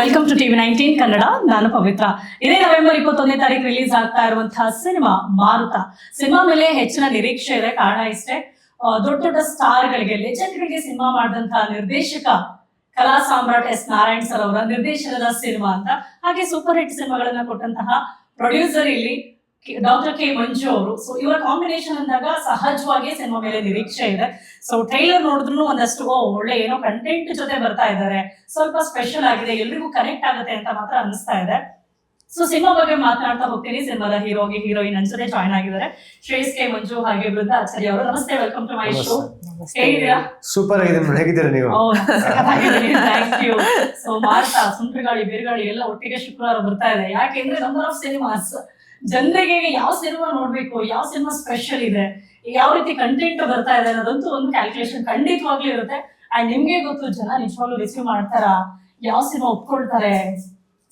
Welcome to TV19 Kannada. ನಾನು ಪವಿತ್ರ. ಇದೇ November 21ನೇ ತಾರೀಕು ರಿಲೀಸ್ ಆಗ್ತಾ ಇರುವಂತಹ ಸಿನಿಮಾ ಮಾರುತ. ಸಿನಿಮಾ ಮೇಲೆ ಹೆಚ್ಚಿನ ನಿರೀಕ್ಷೆ ಇದೆ. ಕಾರಣ ಇಷ್ಟೇ, ದೊಡ್ಡ ದೊಡ್ಡ ಸ್ಟಾರ್ಗಳಿಗೆ, ಲೆಜೆಂಡ್ಗಳಿಗೆ ಸಿನಿಮಾ ಮಾಡಿದಂತಹ ನಿರ್ದೇಶಕ ಕಲಾ ಸಾಮ್ರಾಟ್ ಎಸ್ ನಾರಾಯಣ್ ಸರ್ ಅವರ ನಿರ್ದೇಶನದ ಸಿನಿಮಾ ಅಂತ. ಹಾಗೆ ಸೂಪರ್ ಹಿಟ್ ಸಿನಿಮಾಗಳನ್ನ ಕೊಟ್ಟಂತಹ ಪ್ರೊಡ್ಯೂಸರ್ ಇಲ್ಲಿ ಡಾಕ್ಟರ್ ಕೆ ಮಂಜು ಅವರು. ಸೊ ಇವರ ಕಾಂಬಿನೇಷನ್ ಅಂದಾಗ ಸಹಜವಾಗಿ ಸಿನಿಮಾ ಮೇಲೆ ನಿರೀಕ್ಷೆ ಇದೆ. ಸೊ ಟ್ರೈಲರ್ ನೋಡಿದ್ರು ಒಂದಷ್ಟು ಒಳ್ಳೆ ಏನೋ ಕಂಟೆಂಟ್ ಜೊತೆ ಬರ್ತಾ ಇದ್ದಾರೆ, ಸ್ವಲ್ಪ ಸ್ಪೆಷಲ್ ಆಗಿದೆ, ಎಲ್ರಿಗೂ ಕನೆಕ್ಟ್ ಆಗುತ್ತೆ ಅಂತ ಮಾತ್ರ ಅನಿಸ್ತಾ ಇದೆ. ಸೊ ಸಿನಿಮಾ ಬಗ್ಗೆ ಮಾತನಾಡ್ತಾ ಹೋಗ್ತೀನಿ. ಸಿನಿಮಾದ ಹೀರೋಯಿನ್ ನನ್ನ ಜೊತೆ ಜಾಯ್ನ್ ಆಗಿದ್ದಾರೆ ಶ್ರೇಯಸ್ ಕೆ ಮಂಜು ಹಾಗೆ ಬೃಂದಾ ಆಚಾರ್ಯ ಅವರು. ನಮಸ್ತೆ, ವೆಲ್ಕಮ್ ಟು ಮೈ ಶೋ. ಹೇಗಿದ್ದೀರಾ? ಸೂಪರ್ ಆಗಿದೆ, ಹೇಗಿದ್ದೀರಾ ನೀವು? Thank you. ಸೊ ಮಾರುತ, ಸುಂಟರಗಾಳಿ, ಬೇರುಗಾಳಿ ಎಲ್ಲ ಒಟ್ಟಿಗೆ ಶುಕ್ರವಾರ ಬರ್ತಾ ಇದೆ. ಯಾಕೆಂದ್ರೆ ನಂಬರ್ ಆಫ್ ಸಿನಿಮಾಸ್, ಜನರಿಗೆ ಯಾವ ಸಿನಿಮಾ ನೋಡ್ಬೇಕು, ಯಾವ ಸಿನಿಮಾ ಸ್ಪೆಷಲ್ ಇದೆ, ಯಾವ ರೀತಿ ಕಂಟೆಂಟ್ ಬರ್ತಾ ಇದೆ ಅನ್ನೋದಂತೂ ಒಂದು ಕ್ಯಾಲ್ಕುಲೇಷನ್ ಖಂಡಿತವಾಗ್ಲೂ ಇರುತ್ತೆ. ಅಂಡ್ ನಿಮ್ಗೆ ಗೊತ್ತು, ಜನ ನಿಜವಾಗ್ಲೂ ರಿಸೀವ್ ಮಾಡ್ತಾರಾ, ಯಾವ ಸಿನಿಮಾ ಒಪ್ಕೊಳ್ತಾರೆ.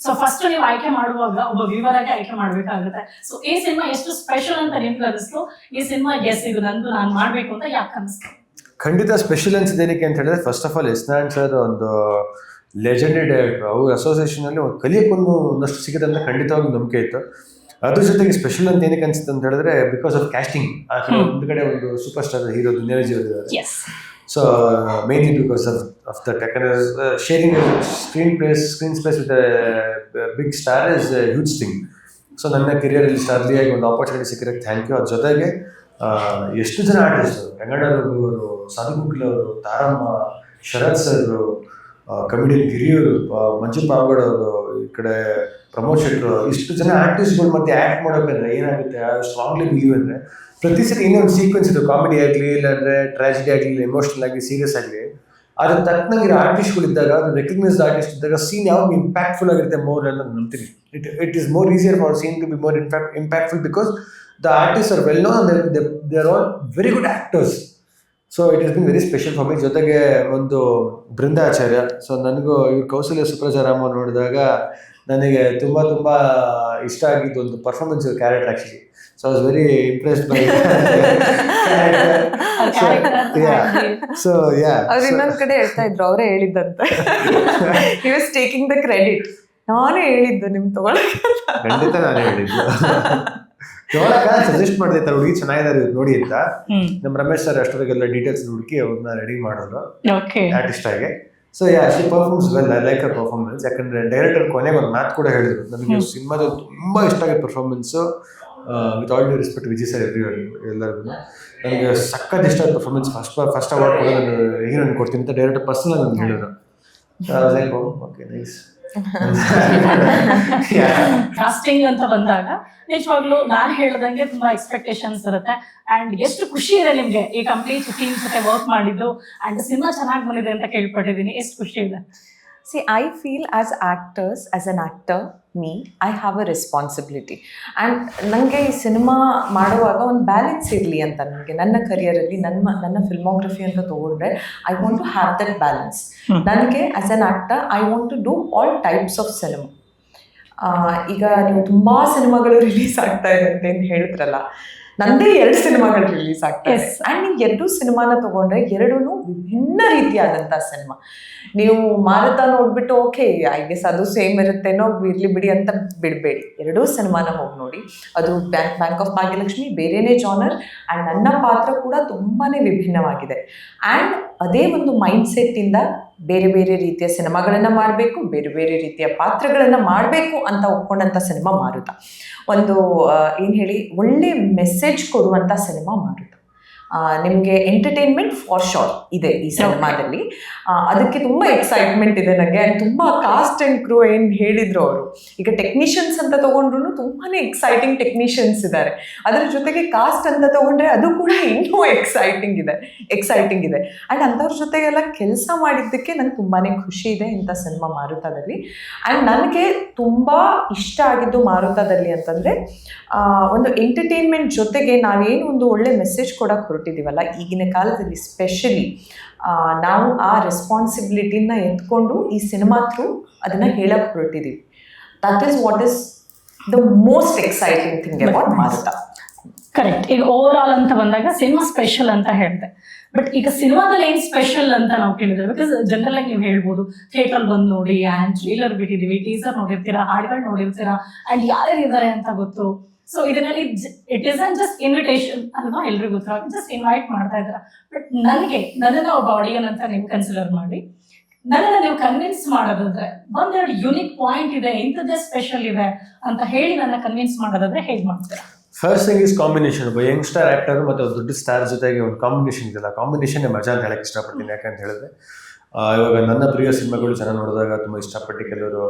ಸೊ ಫಸ್ಟ್ ನೀವು ಆಯ್ಕೆ ಮಾಡುವಾಗ ಒಬ್ಬ ವ್ಯೂವರ್ ಆಗಿ ಆಯ್ಕೆ ಮಾಡ್ಬೇಕಾಗುತ್ತೆ. ಸೊ ಈ ಸಿನಿಮಾ ಎಷ್ಟು ಸ್ಪೆಷಲ್ ಅಂತ ನಿಮ್ಗೆ ಅನಿಸ್ತು? ಈ ಸಿನಿಮಾ ಇದು ನಂದು, ನಾನು ಮಾಡ್ಬೇಕು ಅಂತ ಯಾಕೆ ಅನಿಸ್ತು? ಖಂಡಿತ ಸ್ಪೆಷಲ್ ಅನ್ಸಿದೆ. ಏನಕ್ಕೆ ಅಂತ ಹೇಳಿದ್ರೆ, first of all S Narayan sir ಒಂದು ಲೆಜೆಂಡರಿ ಡೈರೆಕ್ಟರ್. ಅವ್ರ ಅಸೋಸಿಯೇಷನ್ ಅಲ್ಲಿ ಒಂದು ಕಲಿಯಕ್ಕೊಂದು ಒಂದಷ್ಟು ಸಿಗುತ್ತೆ ಅಂತ ಖಂಡಿತವಾಗಿ ನಂಬಿಕೆ ಇತ್ತು. ಅದ್ರ ಜೊತೆಗೆ ಸ್ಪೆಷಲ್ ಅಂತ ಏನಕ್ಕೆ ಅನ್ಸುತ್ತೆ ಅಂತ ಹೇಳಿದ್ರೆ, ಬಿಕಾಸ್ ಆಫ್ ಕ್ಯಾಸ್ಟಿಂಗ್. ಒಂದು ಕಡೆ ಒಂದು ಸೂಪರ್ ಸ್ಟಾರ್ ಹೀರೋ ದುನಿಯಾಜಿ ಅವರು ಇದ್ದಾರೆ. So mainly because of that. ಯಾಕಂದ್ರೆ sharing screen space with big star is huge thing. So ನನ್ನ ಕೆರಿಯರಲ್ಲಿ ಸ್ಟಾರ್ಲಿಯಾಗಿ ಒಂದು ಆಪರ್ಚುನಿಟಿ ಸಿಕ್ಕಿರೋಕ್ಕೆ ಥ್ಯಾಂಕ್ ಯು. ಅದ್ರ ಜೊತೆಗೆ ಎಷ್ಟು ಜನ ಆರ್ಟಿಸ್ಟ್, ರಂಗಣ್ಣವರು, ಸಾಧುಗುಗ್ಲ ಅವರು, ತಾರಮ್ಮ, ಶರತ್ ಸರ್, ಕಮಿಡಿಯನ್ ಗಿರಿಯವರು, ಮಂಜು ಪಾವಗಡ್ ಅವರು, ಈ ಕಡೆ ಪ್ರಮೋದ್ ಶೆಟ್ರು, ಇಷ್ಟು ಜನ ಆರ್ಟಿಸ್ಟ್ಗಳು ಮತ್ತೆ ಆ್ಯಕ್ಟ್ ಮಾಡೋಕಂದ್ರೆ ಏನಾಗುತ್ತೆ, ಸ್ಟ್ರಾಂಗ್ಲಿ ಬಿಲೀವ್ ಅಂದರೆ ಪ್ರತಿ ಸರಿ ಇನ್ನೂ ಒಂದು ಸೀಕ್ವೆನ್ಸ್ ಇದೆ. ಕಾಮಿಡಿ ಆಗಲಿ, ಇಲ್ಲಾಂದರೆ ಟ್ರಾಜಿಡಿ ಆಗಲಿ, ಎಮೋಷನಲ್ ಆಗಲಿ, ಸೀರಿಯಸ್ ಆಗಲಿ, ಅದ್ರ ತಕ್ಕನಾಗಿರೋ ಆರ್ಟಿಸ್ಟ್ಗಳಿದ್ದಾಗ, ಅದು ರೆಕಗ್ನೈಸ್ಡ್ ಆರ್ಟಿಸ್ಟ್ ಇದ್ದಾಗ ಸೀನ್ ಯಾವಾಗ ಇಂಪ್ಯಾಕ್ಟ್ಫುಲ್ ಆಗಿರುತ್ತೆ ಮೋರ್ ಅಂತ ನಂಬ್ತೀನಿ. It is more easier for scene to be more impactful because the artist are well known, they are all very good actors. So it is been very special for me. ಜೊತೆಗೆ ಒಂದು ಬೃಂದಾ ಆಚಾರ್ಯ. So ನನಗೂ ಇವ್ರು ಕೌಸಲ್ಯ ಸುಪ್ರಜಾರಾಮ ನೋಡಿದಾಗ ನನಗೆ ತುಂಬ ತುಂಬ ಇಷ್ಟ ಆಗಿದ್ದು ಒಂದು performance, character actually. So I was very impressed by so ಅವ್ರು ಇನ್ನೊಂದ್ ಕಡೆ ಹೇಳ್ತಾ ಇದ್ರು, ಅವರೇ ಹೇಳಿದ್ದಂತೆ, he was taking the credit. ನಾನೇ ಹೇಳಿದ್ದು ನಿಮ್ ತಗೊಳಕ್ಕೆ. ಖಂಡಿತ ನಾನೇ ಹೇಳಿದ್ದು. ನೋಡಕ ಸಜೆಸ್ಟ್ ಮಾಡಿದೆ, ತರ ಹುಡುಗಿ ಚೆನ್ನಾಗಿದ್ದಾರೆ ನೋಡಿ ಅಂತ. ನಮ್ಮ ರಮೇಶ್ ಸರ್ ಅಷ್ಟೊತ್ತಿಗೆಲ್ಲ ಡೀಟೇಲ್ಸ್ ಹುಡುಕಿ ಅವ್ರನ್ನ ರೆಡಿ ಮಾಡಿದ್ರು ಆರ್ಟಿಸ್ಟ್ ಆಗಿ. So she performs well. I like her performance. ಯಾಕಂದ್ರೆ ಡೈರೆಕ್ಟರ್ ಕೊನೆಗೆ ಒಂದು ಮಾತು ಕೂಡ ಹೇಳಿದ್ರು, ನನಗೆ ಸಿನಿಮಾದಲ್ಲಿ ತುಂಬಾ ಇಷ್ಟ ಆಗಿದ್ದ performance, with all due respect Vijay sir ಎಲ್ಲರಿಗೂ, ನನಗೆ ಸಖತ್ ಇಷ್ಟ ಆದ ಪರ್ಫಾರ್ಮೆನ್ಸ್. ಫಸ್ಟ್ ಅವಾರ್ಡ್ ಕೂಡ ನಾನು ಹೀರೋಯಿನ್ ಕೊಡ್ತೀನಿ ಅಂತ ಡೈರೆಕ್ಟರ್ ಪರ್ಸನಲ್ ನನಗೆ ಹೇಳಿದ್ರು. Okay, nice. ಕಾಸ್ಟಿಂಗ್ ಅಂತ ಬಂದಾಗ ನಿಜವಾಗ್ಲೂ ನಾನು ಹೇಳ್ದಂಗೆ ತುಂಬಾ ಎಕ್ಸ್ಪೆಕ್ಟೇಷನ್ಸ್ ಇರುತ್ತೆ. ಅಂಡ್ ಎಷ್ಟು ಖುಷಿ ಇದೆ ನಿಮ್ಗೆ ಈ ಕಂಪ್ಲೀಟ್ ಟೀಮ್ ಜೊತೆ ವರ್ಕ್ ಮಾಡಿದ್ದು, ಅಂಡ್ ಸಿನಿಮಾ ಚೆನ್ನಾಗಿ ಬಂದಿದೆ ಅಂತ ಕೇಳ್ಪಟ್ಟಿದ್ದೀನಿ. ಎಷ್ಟು ಖುಷಿ ಇದೆ? See, I feel as actors, as an actor, I have a responsibility. And ನನಗೆ ಈ ಸಿನಿಮಾ ಮಾಡುವಾಗ ಒಂದು ಬ್ಯಾಲೆನ್ಸ್ ಇರಲಿ ಅಂತ, ನನಗೆ ನನ್ನ ಕರಿಯರಲ್ಲಿ ನನ್ನ ಫಿಲ್ಮೋಗ್ರಫಿ ಅಂತ ತೊಗೊಂಡ್ರೆ I want to have that balance. ನನಗೆ as an actor I want to do all types of cinema. ಈಗ ನೀವು ತುಂಬ ಸಿನಿಮಾಗಳು ರಿಲೀಸ್ ಆಗ್ತಾ ಇದೆ ಅಂತ ಹೇಳಿದ್ರಲ್ಲ, ನಂದೇ 2 ಸಿನಿಮಾಗಳು ರಿಲೀಸ್ ಆಗ್ತಾ ಇದೆ. ಆ್ಯಂಡ್ ನೀವು 2 ಸಿನಿಮಾನ ತೊಗೊಂಡ್ರೆ 2 ವಿಭಿನ್ನ ರೀತಿಯಾದಂಥ ಸಿನಿಮಾ. ನೀವು ಮಾರುತ ನೋಡ್ಬಿಟ್ಟು ಓಕೆ ಐ ಗೆಸ್ ಅದು ಸೇಮ್ ಇರುತ್ತೇನೋ, ಇರ್ಲಿ ಬಿಡಿ ಅಂತ ಬಿಡಬೇಡಿ. 2 ಸಿನಿಮಾನ ಹೋಗಿ ನೋಡಿ. ಅದು ಬ್ಯಾಂಕ್ ಆಫ್ ಭಾಗ್ಯಲಕ್ಷ್ಮಿ ಬೇರೆಯೇ ಜಾನರ್, ಆ್ಯಂಡ್ ನನ್ನ ಪಾತ್ರ ಕೂಡ ತುಂಬಾ ವಿಭಿನ್ನವಾಗಿದೆ. ಆ್ಯಂಡ್ ಅದೇ ಒಂದು ಮೈಂಡ್ ಸೆಟ್ಟಿಂದ ಬೇರೆ ಬೇರೆ ರೀತಿಯ ಸಿನಿಮಾಗಳನ್ನು ಮಾಡಬೇಕು, ಬೇರೆ ಬೇರೆ ರೀತಿಯ ಪಾತ್ರಗಳನ್ನು ಮಾಡಬೇಕು ಅಂತ ಒಪ್ಕೊಂಡಂಥ ಸಿನಿಮಾ ಮಾರುತ. ಒಂದು ಏನು ಹೇಳಿ, ಒಳ್ಳೆ ಮೆಸೇಜ್ ಕೊಡುವಂಥ ಸಿನಿಮಾ ಮಾರುತ. ನಿಮಗೆ ಎಂಟರ್ಟೈನ್ಮೆಂಟ್ ಫಾರ್ ಶೋರ್ ಇದೆ ಈ ಸಿನಿಮಾದಲ್ಲಿ. ಅದಕ್ಕೆ ತುಂಬ ಎಕ್ಸೈಟ್ಮೆಂಟ್ ಇದೆ ನನಗೆ. ಆ್ಯಂಡ್ ತುಂಬ ಕಾಸ್ಟ್ ಆ್ಯಂಡ್ ಕ್ರೂ ಏನು ಹೇಳಿದ್ರು ಅವರು, ಈಗ ಟೆಕ್ನಿಷಿಯನ್ಸ್ ಅಂತ ತೊಗೊಂಡ್ರು ತುಂಬಾ ಎಕ್ಸೈಟಿಂಗ್ ಟೆಕ್ನಿಷಿಯನ್ಸ್ ಇದ್ದಾರೆ. ಅದರ ಜೊತೆಗೆ ಕಾಸ್ಟ್ ಅಂತ ತೊಗೊಂಡ್ರೆ ಅದು ಕೂಡ ಇನ್ನೂ ಎಕ್ಸೈಟಿಂಗ್ ಇದೆ. ಆ್ಯಂಡ್ ಅಂಥವ್ರ ಜೊತೆಗೆಲ್ಲ ಕೆಲಸ ಮಾಡಿದ್ದಕ್ಕೆ ನಂಗೆ ತುಂಬಾ ಖುಷಿ ಇದೆ ಇಂಥ ಸಿನಿಮಾ ಮಾರುತದಲ್ಲಿ. ಆ್ಯಂಡ್ ನನಗೆ ತುಂಬ ಇಷ್ಟ ಆಗಿದ್ದು ಮಾರುತದಲ್ಲಿ ಅಂತಂದರೆ, ಒಂದು ಎಂಟರ್ಟೈನ್ಮೆಂಟ್ ಜೊತೆಗೆ ನಾವೇನು ಒಂದು ಒಳ್ಳೆ ಮೆಸೇಜ್ ಕೊಡೋಕೆ ಹೊರಟಿದ್ದೀವಲ್ಲ ಈಗಿನ ಕಾಲದಲ್ಲಿ, ಸ್ಪೆಷಲಿ ನಾವು ಆ ರೆಸ್ಪಾನ್ಸಿಬಿಲಿಟಿನ ಎತ್ಕೊಂಡು ಈ ಸಿನಿಮಾ ಥ್ರೂ ಅದನ್ನು ಹೇಳಕ್ಕೆ ಹೊರಟಿದ್ದೀವಿ. That is what is the most exciting thing about Maruta. Correct. ಈಗ ಓವರ್ ಆಲ್ ಅಂತ ಬಂದಾಗ ಸಿನಿಮಾ ಸ್ಪೆಷಲ್ ಅಂತ ಹೇಳಿದೆ. ಬಟ್ ಈಗ ಸಿನಿಮಾದಲ್ಲಿ ಏನ್ ಸ್ಪೆಷಲ್ ಅಂತ ನಾವು ಕೇಳಿದ್ರೆ, ಬಿಕಾಸ್ ಜನರಲ್ ಆಗಿ ನೀವು ಹೇಳ್ಬೋದು ಥಿಯೇಟರ್ ಬಂದು ನೋಡಿ ಆ್ಯಂಡ್ ಟ್ರೇಲರ್ ಬಿಟ್ಟಿದೀವಿ, ಟೀಸರ್ ನೋಡಿರ್ತೀರಾ, ಹಾಡುಗಳು ನೋಡಿರ್ತೀರಾ, ಅಂಡ್ ಯಾರ್ಯಾರು ಇದ್ದಾರೆ ಅಂತ ಗೊತ್ತು. ಸೊ ಇದರಲ್ಲಿ it is an just invitation ಅಲ್ವಾ, ಎಲ್ರಿಗೂ ಗೊತ್ತು, ಜಸ್ಟ್ ಇನ್ವೈಟ್ ಮಾಡ್ತಾ ಇದ್ದೀರಾ. ಬಟ್ ನನ್ನನ್ನ ಒಬ್ಬ ಆಡಿಯನ್ ಅಂತ ನೀವು ಕನ್ಸಿಡರ್ ಮಾಡಿ, ನನ್ನನ್ನ ನೀವು ಕನ್ವಿನ್ಸ್ ಮಾಡೋದಾದ್ರೆ ಒಂದೆರಡು ಯುನಿಕ್ ಪಾಯಿಂಟ್ ಇದೆ, ಇಂಥದ್ದೇ ಸ್ಪೆಷಲ್ ಇದೆ ಅಂತ ಹೇಳಿ ನನ್ನ ಕನ್ವಿನ್ಸ್ ಮಾಡೋದಾದ್ರೆ ಹೇಗೆ ಮಾಡ್ತೀರಾ? First thing is combination. ಒಬ್ಬ ಯಂಗ್ಸ್ಟರ್ ಆಕ್ಟರ್ ಮತ್ತು ದೊಡ್ಡ ಸ್ಟಾರ್ ಜೊತೆಗೆ ಒಂದು ಕಾಂಬಿನೇಷನ್ ಇದೆಯಲ್ಲ, ಕಾಂಬಿನೇಷನ್ ಮಜಾ ಅಂತ ಹೇಳಕ್ಕೆ ಇಷ್ಟಪಡ್ತೀನಿ. ಯಾಕಂತ ಹೇಳಿದ್ರೆ ಇವಾಗ ನನ್ನ ಪ್ರಿಯ ಸಿನಿಮಾಗಳು ಚೆನ್ನಾಗಿ ನೋಡಿದಾಗ ತುಂಬ ಇಷ್ಟಪಟ್ಟು ಕೆಲವರು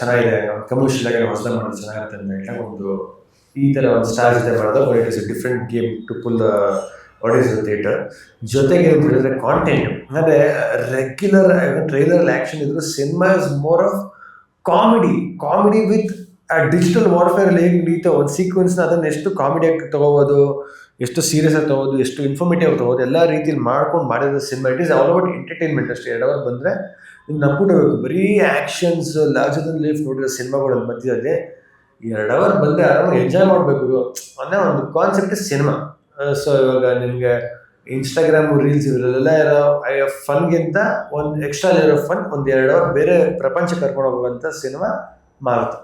ಚೆನ್ನಾಗಿದೆ, ಕಮರ್ಷಿಯಲ್ ಆಗಿ ಹೊಸದಾಗಿ ಮಾಡೋದು ಚೆನ್ನಾಗಿರುತ್ತೆ ಅಂತ ಹೇಳಿ ಒಂದು ಈ ಥರ ಒಂದು ಸ್ಟಾರ್ ಜೊತೆ ಮಾಡಿದಾಗ it is a different game to pull the audience theatre. ಜೊತೆಗೆ ಅಂತ ಹೇಳಿದ್ರೆ ಕಾಂಟೆಂಟ್, ಅಂದರೆ ರೆಗ್ಯುಲರ್ ಟ್ರೈಲರ್ ಆ್ಯಕ್ಷನ್ ಇದ್ರು cinema is more of comedy with ಆ ಡಿಜಿಟಲ್ ವಾರ್ಫೇರ್ ಹೇಗೆ ನಡೀತೋ ಒಂದು ಸೀಕ್ವೆನ್ಸ್ನ ಅದನ್ನು ಎಷ್ಟು ಕಾಮಿಡಿಯಾಗಿ ತೊಗೋಬೋದು, ಎಷ್ಟು ಸೀರಿಯಸ್ ಆಗಿ ತೊಗೋದು, ಎಷ್ಟು ಇನ್ಫಾರ್ಮೇಟಿವ್ ಆಗಿ ತೊಗೋದು, ಎಲ್ಲ ರೀತಿಯಲ್ಲಿ ಮಾಡ್ಕೊಂಡು ಮಾಡಿದ cinema. It is all about entertainment ಅಷ್ಟೇ. 2 ಅವರ್ ಬಂದರೆ ನಿಮ್ಗೆ ನಂಬಿಡಬೇಕು. ಬರೀ ಆ್ಯಕ್ಷನ್ಸ್ ಲಾರ್ಜರ್ ದನ್ ಲೈಫ್ ನೋಡಿರೋ ಸಿನಿಮಾಗಳ ಮಧ್ಯದಲ್ಲಿ 2 ಅವರ್ ಬಂದರೆ ಆರಾಮಾಗಿ ಎಂಜಾಯ್ ಮಾಡಬೇಕು ಅನ್ನೋ ಒಂದು ಕಾನ್ಸೆಪ್ಟ್ ಸಿನಿಮಾ. ಸೊ ಇವಾಗ ನಿಮಗೆ ಇನ್ಸ್ಟಾಗ್ರಾಮ್ ರೀಲ್ಸ್ ಇವರೆಲ್ಲ ಇರೋ ಫನ್ಗಿಂತ ಒಂದು ಎಕ್ಸ್ಟ್ರಾ ಲೇಯರ್ ಆಫ್ ಫನ್, ಒಂದು 2 ಅವರ್ ಬೇರೆ ಪ್ರಪಂಚ ಕರ್ಕೊಂಡು ಹೋಗುವಂಥ ಸಿನಿಮಾ ಮಾರುತ.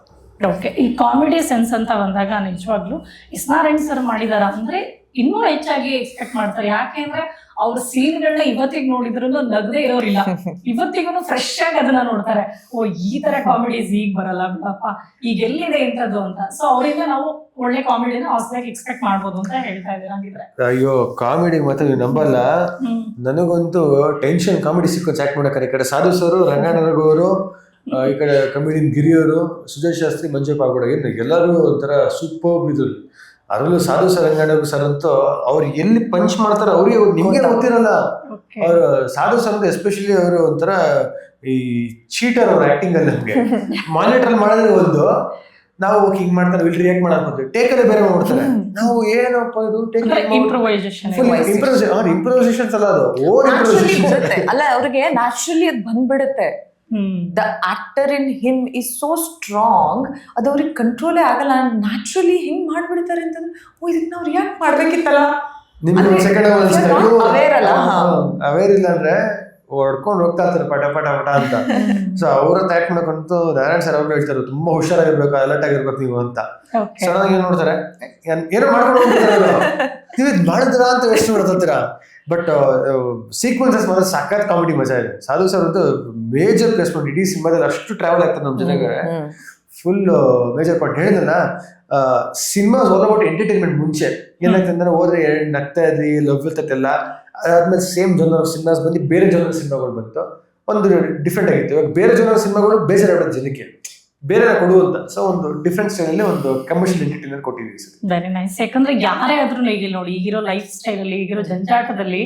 ಓಕೆ, ಈ ಕಾಮಿಡಿ ಸೆನ್ಸ್ ಅಂತ ಬಂದಾಗ ನಿಜವಾಗ್ಲೂ ಇಸ್ನಾರಾಯಣ್ ಸರ್ ಮಾಡಿದಾರ ಅಂದ್ರೆ ಇನ್ನೂ ಹೆಚ್ಚಾಗಿ ಎಕ್ಸ್ಪೆಕ್ಟ್ ಮಾಡ್ತಾರೆ. ಯಾಕೆಂದ್ರೆ ಅವ್ರ ಸೀನ್ಗಳನ್ನ ಇವತ್ತಿಗೆ ನೋಡಿದ್ರು ನಗದೇ ಇರೋರಿಲ್ಲ, ಇವತ್ತಿಗೂ ಫ್ರೆಶ್ ಆಗಿ ಅದನ್ನ ನೋಡ್ತಾರೆ. ಓ, ಈ ತರ ಕಾಮಿಡೀಸ್ ಈಗ ಬರಲ್ಲ ಬಿಡಪ್ಪ, ಈಗ ಎಲ್ಲಿದೆ ಇಂಥದ್ದು ಅಂತ. ಸೊ ಅವರಿಂದ ನಾವು ಒಳ್ಳೆ ಕಾಮಿಡಿನ ಹೊಸದಾಗಿ ಎಕ್ಸ್ಪೆಕ್ಟ್ ಮಾಡ್ಬೋದು ಅಂತ ಹೇಳ್ತಾ ಇದ್ದೀರಾ ಹಾಗಿದ್ರೆ? ಅಯ್ಯೋ, ಕಾಮಿಡಿ ಮತ್ತೆ ನೀವು ನಂಬಲ್ಲ, ನನಗಂತೂ ಟೆನ್ಷನ್ ಕಾಮಿಡಿ ಸೀಕ್ವೆನ್ಸ್ ಆಕ್ಟ್ ಮಾಡಕ್ಕೆ. ಈ ಕಡೆ ಸಾಧು ಸರ್, ರಂಗನರಗವರು, ಈ ಕಡೆ ಕಮಿಡಿಯನ್ ಗಿರಿಯವರು, ಸುಜಯ್ ಶಾಸ್ತ್ರಿ, ಮಂಜು ಪಾಗೋಡ, ಎಲ್ಲರೂ ಒಂಥರ ಸೂಪರ್ ಇದ್ರು. ಅದರಲ್ಲೂ ಸಾಧು ಸರ್, ರಂಗನರಗು ಸರ್ ಅಂತೂ ಅವ್ರು ಎಲ್ಲಿ ಪಂಚ್ ಮಾಡ್ತಾರೆ ಅವ್ರಿಗೆ ನಿಮ್ಗೆ ಗೊತ್ತಿರಲ್ಲ. ಅವ್ರು ಸಾಧು ಸರ್ ಅಂತ ಎಸ್ಪೆಷಲಿ ಅವರು ಒಂಥರ ಈ ಚೀಟರ್ ಅವ್ರ ಆಕ್ಟಿಂಗ್ ಅಲ್ಲಿ. ನಮ್ಗೆ ಮಾನಿಟರ್ ಮಾಡಿದ್ರೆ ಒಂದು ನಾವು ಹಿಂಗ್ ಮಾಡ್ತಾರೆ, ಇಲ್ಲಿ ರಿಯಾಕ್ಟ್ ಮಾಡಕ್ ಟೇಕಲ್ಲಿ ಬೇರೆ ಮಾಡ್ತಾರೆ. ನಾವು ಏನಪ್ಪ ಇದು ಇಂಪ್ರೂವೈಸೇಷನ್ ಅಲ್ಲ, ಅದು ಓವರ್ ಇಂಪ್ರೂವೈಸೇಷನ್ ಅಲ್ಲ, ಅವ್ರಿಗೆ ನ್ಯಾಚುರಲಿ ಅದು ಬಂದ್ಬಿಡುತ್ತೆ. The actor in him is so strong, ಅದು ಅವ್ರಿಗೆ ಕಂಟ್ರೋಲೇ ಆಗಲ್ಲ. ನ್ಯಾಚುರಲಿ ಹಿಂಗ್ ಮಾಡ್ಬಿಡ್ತಾರೆ ಅಂತಂದ್ರೆ, ಓ, ಇದಕ್ಕೆ ನಾವು ರಿಯಾಕ್ಟ್ ಮಾಡ್ಬೇಕಿತ್ತಲ್ಲ. ಅವೇರ್ ಇಲ್ಲ ಅಂದ್ರೆ ಹೊಡ್ಕೊಂಡು ಹೋಗ್ತಾ ಇರ್ತಾರೆ ಪಟ ಪಟ ಪಟ ಅಂತ. ಸೊ ಅವ್ರ ಆಕ್ಟ್ ಮಾಡಕ್ಕಂತೂ ನಾರಾಯಣ್ ಸರ್ ಅವ್ರು ಹೇಳ್ತಾರೆ, ತುಂಬಾ ಹುಷಾರಾಗಿರ್ಬೇಕು, ಅಲರ್ಟ್ ಆಗಿರ್ಬೇಕು ನೀವು ಅಂತ. ಸಡನ್ ಆಗಿ ಏನ್ ನೋಡ್ತಾರೆ, ಏನೋ ಮಾಡ್ಕೊಂಡು ಹೋಗ್ತಾರೆ, ನೀವು ಇದು ಮಾಡಿದ್ರ ಅಂತ ಎಷ್ಟು ನೋಡ್ತೀರಾ. ಬಟ್ ಸೀಕ್ವೆನ್ಸಸ್ ಮಾತ್ರ ಸಖತ್ ಕಾಮಿಡಿ ಮಜಾ ಇದೆ. ಸಾಧು ಸರ್ ಅಂತೂ ಮೇಜರ್ ಪ್ಲೇಸ್ ಪಾಯಿಂಟ್ ಇಡೀ ಸಿನಿಮಾದಲ್ಲಿ. ಅಷ್ಟು ಟ್ರಾವೆಲ್ ಆಗ್ತದೆ ನಮ್ಮ ಜೊತೆಗೆ, ಫುಲ್ ಮೇಜರ್ ಪಾಯಿಂಟ್. ಹೇಳಿದ್ನಲ್ಲ, ಸಿನಿಮಾ ಆಲ್ ಅಬೌಟ್ ಎಂಟರ್ಟೈನ್ಮೆಂಟ್. ಮುಂಚೆ ಏನಾಗ್ತಂದ್ರೆ ಹೋದ್ರೆ ನಗ್ತಾ ಇದ್ರಿ, ಲವ್ ಇರ್ತೈತೆಲ್ಲ, ಅದಾದ್ಮೇಲೆ ಸೇಮ್ ಜನರ್ ಸಿನಿಮಾಸ್ ಬಂದು ಬೇರೆ ಜನರ್ ಸಿನಿಮಾಗಳು ಬಂತು, ಒಂದು ಡಿಫ್ರೆಂಟ್ ಆಗಿತ್ತು. ಇವಾಗ ಬೇರೆ ಜನರ್ ಸಿನಿಮಾಗಳು ಬೇಜಾರಾಗ್ಬಿಡುತ್ತೆ ಜನಕ್ಕೆ, ಬೇರೆ ಕೊಡುವಂತ. ಸೊ ಒಂದು ಡಿಫ್ರೆಂಟ್ ಸ್ಟೈಲ್ ಅಲ್ಲಿ ಒಂದು ಕಮರ್ಷಿಯಲ್ ಎಂಟರ್ಟೈನ್ಮೆಂಟ್ ಕೊಟ್ಟಿದ್ದೀವಿ. Very nice. ಯಾಕಂದ್ರೆ ಯಾರೇ ಆದ್ರೂ ಈಗ ನೋಡಿ, ಈಗಿರೋ ಲೈಫ್ ಸ್ಟೈಲ್ ಅಲ್ಲಿ, ಈಗಿರೋ ಜಂಜಾಟದಲ್ಲಿ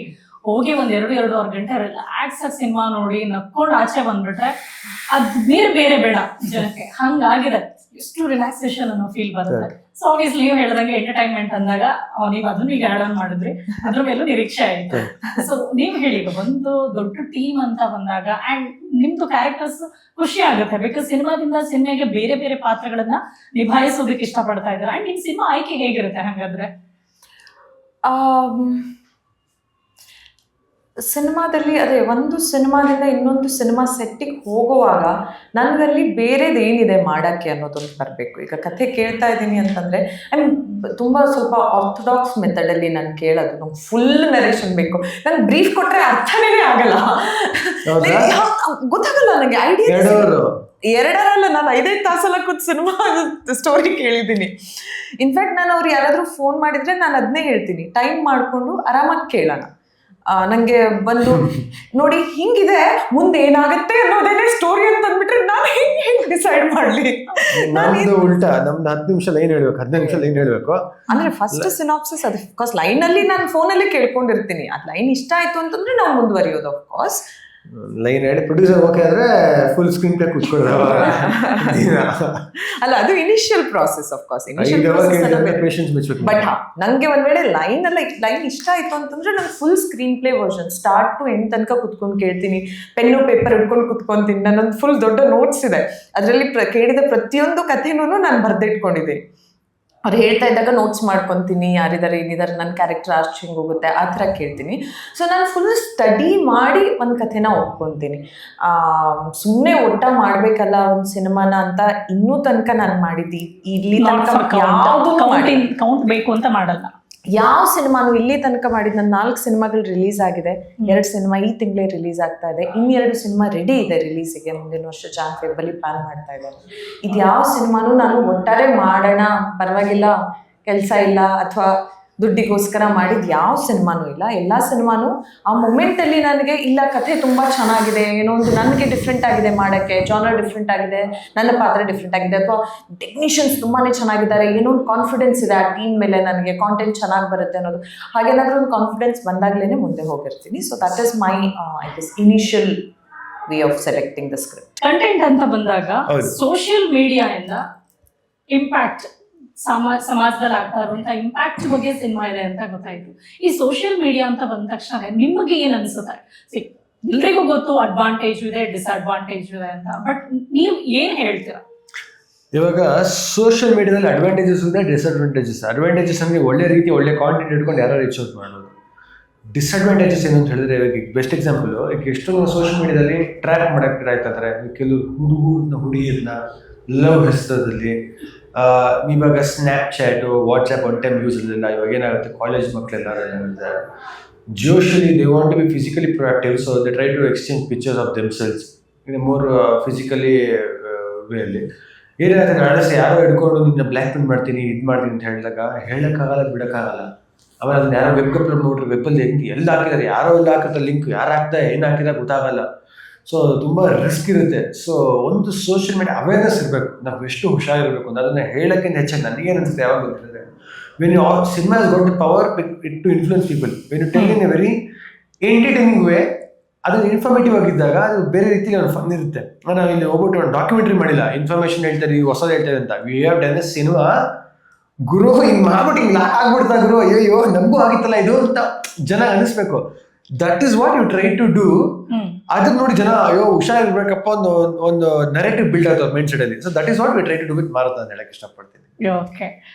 ಹೋಗಿ ಒಂದ್ 2-2.5 ಗಂಟೆ ರಿಲ್ಯಾಕ್ಸ್ ಆಗಿ ಸಿನಿಮಾ ನೋಡಿ ನಕ್ಕೊಂಡು ಆಚೆ ಬಂದ್ಬಿಟ್ರೆ ಅದ್ ಬೇರೆ ಬೇಡ ಜನಕ್ಕೆ. ಹಂಗಾಗಿದೆ, ಎಷ್ಟು ರಿಲ್ಯಾಕ್ಸೇಷನ್ ಅನ್ನೋ ಫೀಲ್ ಬರುತ್ತೆ. ಸೊ ಆಬ್ವಿಯಸ್ಲಿ ನೀವು ಹೇಳಿದಂಗೆ ಎಂಟರ್ಟೈನ್ಮೆಂಟ್ ಅಂದಾಗ ನೀವು ಅದನ್ನು ಈಗ ಆಡ್ ಆನ್ ಮಾಡಿದ್ರಿ, ಅದ್ರ ಮೇಲೂ ನಿರೀಕ್ಷೆ ಆಯ್ತು. ಸೊ ನೀವು ಹೇಳಿ, ಒಂದು ದೊಡ್ಡ ಟೀಮ್ ಅಂತ ಬಂದಾಗ ಅಂಡ್ ನಿಮ್ದು ಕ್ಯಾರೆಕ್ಟರ್ಸ್ ಖುಷಿ ಆಗುತ್ತೆ, ಬಿಕಾಸ್ ಸಿನಿಮಾದಿಂದ ಸಿನಿಮಾಗೆ ಬೇರೆ ಬೇರೆ ಪಾತ್ರಗಳನ್ನ ನಿಭಾಯಿಸೋದಕ್ಕೆ ಇಷ್ಟಪಡ್ತಾ ಇದ್ದಾರೆ. ಅಂಡ್ ನಿಮ್ ಸಿನಿಮಾ ಆಯ್ಕೆ ಹೇಗಿರುತ್ತೆ ಹಾಗಾದ್ರೆ? ಸಿನಿಮಾದಲ್ಲಿ ಅದೇ ಒಂದು ಸಿನಿಮಾದಿಂದ ಇನ್ನೊಂದು ಸಿನಿಮಾ ಸೆಟ್ಟಿಗೆ ಹೋಗುವಾಗ ನನಗಲ್ಲಿ ಬೇರೆದು ಏನಿದೆ ಮಾಡೋಕ್ಕೆ ಅನ್ನೋದೊಂದು ಬರಬೇಕು. ಈಗ ಕಥೆ ಕೇಳ್ತಾ ಇದ್ದೀನಿ ಅಂತಂದರೆ ತುಂಬ ಸ್ವಲ್ಪ ಆರ್ಥೋಡಾಕ್ಸ್ ಮೆಥಡಲ್ಲಿ ನಾನು ಕೇಳೋದು, ನಂಗೆ ಫುಲ್ ನರೇಷನ್ ಬೇಕು. ನಾನು ಬ್ರೀಫ್ ಕೊಟ್ಟರೆ ಅರ್ಥನೇ ಆಗಲ್ಲ, ಗೊತ್ತಾಗಲ್ಲ ನನಗೆ. ಐಡಿಯಾ 2 ನಾನು 5 ತಾಸೆಲ್ಲ ಕೂತು ಸಿನಿಮಾ ಸ್ಟೋರಿ ಕೇಳಿದ್ದೀನಿ. ಇನ್ಫ್ಯಾಕ್ಟ್ ನಾನು ಅವ್ರು ಯಾರಾದರೂ ಫೋನ್ ಮಾಡಿದರೆ ನಾನು ಅದನ್ನೇ ಹೇಳ್ತೀನಿ, ಟೈಮ್ ಮಾಡಿಕೊಂಡು ಆರಾಮಾಗಿ ಕೇಳೋಣ. ನನಗೆ ಬಂದು ನೋಡಿ ಹಿಂಗಿದೆ, ಮುಂದೆ ಏನಾಗುತ್ತೆ ಅನ್ನೋದೇನೆ ಸ್ಟೋರಿ ಅಂತ ಅಂದ್ಬಿಟ್ರೆ ನಾನು ಹೆಂಗೆ ಡಿಸೈಡ್ ಮಾಡಲಿ? ನಮ್ದು ಉಲ್ಟಾ, ನಮ್ದು 10 ನಿಮಿಷ ಲೈನ್ ಹೇಳ್ಬೇಕು, 15 ನಿಮಿಷ ಲೈನ್ ಹೇಳ್ಬೇಕು. ಅಂದ್ರೆ ಫಸ್ಟ್ ಸಿನಾಪ್ಸಿಸ್ ಅದು ಅಫ್ಕೋರ್ಸ್ ಲೈನಲ್ಲಿ ನಾನು ಫೋನಲ್ಲಿ ಕೇಳ್ಕೊಂಡಿರ್ತೀನಿ. ಅದು ಲೈನ್ ಇಷ್ಟ ಆಯ್ತು ಅಂತಂದ್ರೆ ನಾವು ಮುಂದುವರಿಯೋದು ಅಫ್ಕೋರ್ಸ್. ಲೈನ್ ಹೇಳಿ ಪ್ರೊಡ್ಯೂಸರ್ ಓಕೆ ಆದ್ರೆ ಫುಲ್ ಸ್ಕ್ರೀನ್ ಪ್ಲೇ ಕೂತ್ಕೊಳ್ಳೋದು. ಅಲ್ಲ, ಅದು ಇನಿಷಿಯಲ್ ಪ್ರಾಸೆಸ್ ಅಫ್ಕೋರ್ಸ್. ಬಟ್ ನಂಗೆ ಒಂದ್ ವೇಳೆ ಲೈನ್ ಇಷ್ಟ ಆಯ್ತು ಅಂತಂದ್ರೆ ನಾನು full screen play version start to end ತನಕ ಕುತ್ಕೊಂಡು ಕೇಳ್ತೀನಿ. ಪೆನ್ನು ಪೇಪರ್ ಹಿಡ್ಕೊಂಡು ಕುತ್ಕೊಂತೀನಿ. ನನ್ನೊಂದು ಫುಲ್ ದೊಡ್ಡ ನೋಟ್ಸ್ ಇದೆ, ಅದರಲ್ಲಿ ಕೇಳಿದ ಪ್ರತಿಯೊಂದು ಕಥೆನೂ ನಾನು ಬರ್ದಿಟ್ಕೊಂಡಿದ್ದೀನಿ. ಅವ್ರು ಹೇಳ್ತಾ ಇದ್ದಾಗ ನೋಟ್ಸ್ ಮಾಡ್ಕೊತೀನಿ, ಯಾರಿದ್ದಾರೆ ಏನಿದ್ದಾರೆ, ನನ್ನ ಕ್ಯಾರೆಕ್ಟರ್ ಅಷ್ಟು ಹಿಂಗೆ ಹೋಗುತ್ತೆ ಆ ಥರ ಕೇಳ್ತೀನಿ. ಸೊ ನಾನು ಫುಲ್ ಸ್ಟಡಿ ಮಾಡಿ ಒಂದು ಕಥೆನ ಒಪ್ಕೊತೀನಿ. ಸುಮ್ಮನೆ ಒಟ್ಟ ಮಾಡಬೇಕಲ್ಲ ಒಂದು ಸಿನಿಮಾನ ಅಂತ ಇನ್ನೂ ತನಕ ನಾನು ಮಾಡಿದ್ದಿ ಇಲ್ಲಿ ತನಕ ಕೌಂಟ್ ಬೇಕು ಅಂತ ಮಾಡಲ್ಲ. ಯಾವ ಸಿನಿಮಾನು ಇಲ್ಲಿ ತನಕ ಮಾಡಿದ್ ನನ್ನ 4 ಸಿನಿಮಾಗಳು ರಿಲೀಸ್ ಆಗಿದೆ. 2 ಸಿನಿಮಾ ಈ ತಿಂಗಳೇ ರಿಲೀಸ್ ಆಗ್ತಾ ಇದೆ. 2 ಸಿನಿಮಾ ರೆಡಿ ಇದೆ ರಿಲೀಸಿಗೆ. ಮುಂದಿನ ವರ್ಷ ಜಾನ್-ಫೆಬ್ರವರಿ ಪ್ಲಾನ್ ಮಾಡ್ತಾ ಇದ್ದಾರೆ. ಇದು ಯಾವ ಸಿನಿಮಾನು ನಾನು ಒಟ್ಟಾರೆ ಮಾಡೋಣ ಪರವಾಗಿಲ್ಲ ಕೆಲಸ ಇಲ್ಲ ಅಥವಾ ದುಡ್ಡಿಗೋಸ್ಕರ ಮಾಡಿದ ಯಾವ ಸಿನಿಮಾನೂ ಇಲ್ಲ. ಎಲ್ಲ ಸಿನಿಮಾನು ಆ ಮೊಮೆಂಟಲ್ಲಿ ನನಗೆ ಇಲ್ಲ ಕಥೆ ತುಂಬ ಚೆನ್ನಾಗಿದೆ, ಏನೋ ಒಂದು ನನಗೆ ಡಿಫ್ರೆಂಟ್ ಆಗಿದೆ ಮಾಡೋಕ್ಕೆ, ಜಾನರ್ ಡಿಫ್ರೆಂಟ್ ಆಗಿದೆ, ನನ್ನ ಪಾತ್ರ ಡಿಫ್ರೆಂಟ್ ಆಗಿದೆ, ಅಥವಾ ಟೆಕ್ನಿಷಿಯನ್ಸ್ ತುಂಬಾ ಚೆನ್ನಾಗಿದ್ದಾರೆ, ಏನೋ ಒಂದು ಕಾನ್ಫಿಡೆನ್ಸ್ ಇದೆ ಆ ಟೀಮ್ ಮೇಲೆ, ನನಗೆ ಕಾಂಟೆಂಟ್ ಚೆನ್ನಾಗಿ ಬರುತ್ತೆ ಅನ್ನೋದು. ಹಾಗೇನಾದ್ರೂ ಒಂದು ಕಾನ್ಫಿಡೆನ್ಸ್ ಬಂದಾಗಲೇ ಮುಂದೆ ಹೋಗಿರ್ತೀನಿ. So that is my initial way of selecting the script. Content ಅಂತ ಬಂದಾಗ ಸೋಷಿಯಲ್ ಮೀಡಿಯಾದಿಂದ ಇಂಪ್ಯಾಕ್ಟ್ ಸಮಾಜದಲ್ಲಿ ಆಗ್ತಾ ಇರುವಂತ ಇಂಪ್ಯಾಕ್ಟ್ ಬಗ್ಗೆ ಸಿನಿಮಾ ಇದೆ ಅಂತ ಗೊತ್ತಾಯ್ತು. ಈ ಸೋಷಿಯಲ್ ಮೀಡಿಯಾ ಅಂತ ಬಂದ ತಕ್ಷಣ ನಿಮಗೆ ಏನ್ ಅನ್ಸುತ್ತೆ? ಎಲ್ರಿಗೂ ಗೊತ್ತು ಅಡ್ವಾಂಟೇಜ್ ಇದೆ, ಡಿಸ್ಅಡ್ವಾಂಟೇಜ್ ಇದೆ ಅಂತ, ಬಟ್ ನೀವು ಏನ್ ಹೇಳ್ತೀರಾ? ಇವಾಗ ಸೋಷಿಯಲ್ ಮೀಡಿಯಾದಲ್ಲಿ ಅಡ್ವಾಂಟೇಜಸ್ ಇದೆ, ಡಿಸ್ಅಡ್ವಾಂಟೇಜಸ್. ಅಡ್ವಾಂಟೇಜಸ್ ಅಂದ್ರೆ ಒಳ್ಳೆ ರೀತಿ ಒಳ್ಳೆ ಕಾಂಟೆಂಟ್ ಇಟ್ಕೊಂಡು ಯಾರು ರೀಚ್ ಔಟ್ ಮಾಡೋದು. ಡಿಸ್ಅಡ್ವಾಂಟೇಜಸ್ ಏನು ಅಂತ ಹೇಳಿದ್ರೆ, ಇವಾಗ ಬೆಸ್ಟ್ ಎಕ್ಸಾಂಪಲ್, ಈಗ ಎಷ್ಟೊಂದು ಸೋಷಿಯಲ್ ಮೀಡಿಯಾದಲ್ಲಿ ಟ್ರ್ಯಾಪ್ ಮಾಡಕ್ಕೆ ಟ್ರೈ ಮಾಡ್ತಾರೆ. ಕೆಲವರು ಹುಡುಗಿಯರನ್ನ ಲವ್ ಹೆಸರಲ್ಲಿ ಇವಾಗ Snapchat, WhatsApp one time use ಇರಲಿಲ್ಲ. ಇವಾಗ ಏನಾಗುತ್ತೆ, ಕಾಲೇಜ್ ಮಕ್ಕಳೆಲ್ಲ ಏನಾಗುತ್ತೆ, ಜೋಶಲಿ they want to be physically productive, so they try to exchange pictures of themselves in more physically ವೇಯಲ್ಲಿ. ಏನಾಗುತ್ತೆ, ನಾಳೆ ಯಾರೋ ಹಿಡ್ಕೊಂಡು ನಿನ್ನ ಬ್ಲ್ಯಾಕ್ ಮೇಲ್ ಮಾಡ್ತೀನಿ, ಇದು ಮಾಡ್ತೀನಿ ಅಂತ ಹೇಳಿದಾಗ ಹೇಳೋಕ್ಕಾಗಲ್ಲ, ಬಿಡೋಕ್ಕಾಗಲ್ಲ. ಆಮೇಲೆ ಅದನ್ನ ಯಾರೋ ವೆಬ್ ನೋಡ್ರಿ, ವೆಬ್ಬಲ್ಲಿ ಹೆಂಗೆ ಎಲ್ಲ ಹಾಕಿದ್ದಾರೆ, ಯಾರೋ ಎಲ್ಲ ಹಾಕಿರ್ತಾರೆ ಲಿಂಕ್, ಯಾರು ಹಾಕ್ತಾ ಏನು ಹಾಕಿದಾಗ ಗೊತ್ತಾಗಲ್ಲ. ಸೊ ತುಂಬ ರಿಸ್ಕ್ ಇರುತ್ತೆ. ಸೊ ಒಂದು ಸೋಷಿಯಲ್ ಮೀಡಿಯಾ ಅವೇರ್ನೆಸ್ ಇರಬೇಕು, ನಾವು ಎಷ್ಟು ಹುಷಾರಿರಬೇಕು ಅಂತ. ಅದನ್ನು ಹೇಳೋಕ್ಕಿಂತ ಹೆಚ್ಚಾಗಿ ನನಗೇನು ಅನಿಸುತ್ತೆ ಯಾವಾಗ ಗೊತ್ತಿದೆ, when you cinema has got the power to influence people. When you tell in a very entertaining way, ಅದನ್ನು ಇನ್ಫಾರ್ಮೇಟಿವ್ ಆಗಿದ್ದಾಗ ಅದು ಬೇರೆ ರೀತಿಯಲ್ಲಿ ಒಂದು ಫನ್ ಇರುತ್ತೆ. ನಾವು ಇಲ್ಲಿ ಹೋಗ್ಬಿಟ್ಟು ಒಂದು ಡಾಕ್ಯುಮೆಂಟ್ರಿ ಮಾಡಿಲ್ಲ, ಇನ್ಫಾರ್ಮೇಷನ್ ಹೇಳ್ತಾರೆ, ಈಗ ಹೊಸದು ಹೇಳ್ತಾರೆ ಅಂತ. We have done a cinema, ಗುರು ಹಿಂಗೆ ಮಾಡ್ಬಿಟ್ಟು ಹಿಂಗೆ ಲಾಕ್ ಆಗ್ಬಿಡ್ತಾ ಗುರು, ಅಯ್ಯೋ ನಮಗೂ ಆಗಿತ್ತಲ್ಲ ಇದು ಅಂತ ಜನ ಅನಿಸ್ಬೇಕು. That is what you try to do. ಅದನ್ನ ನೋಡಿ ಜನ ಅಯ್ಯೋ ಹುಷಾರಿರ್ಬೇಕಪ್ಪ ಒಂದು ನರೇಟಿವ್ ಬಿಲ್ಡ್ ಆಗ್ತದೆ ಮೈಂಡ್ ಸೆಟ್ ಅಲ್ಲಿ. So that is what we try to do with Maruta ಅಂತ ಹೇಳಕ್ ಇಷ್ಟಪಡ್ತೀನಿ. ಓಕೆ,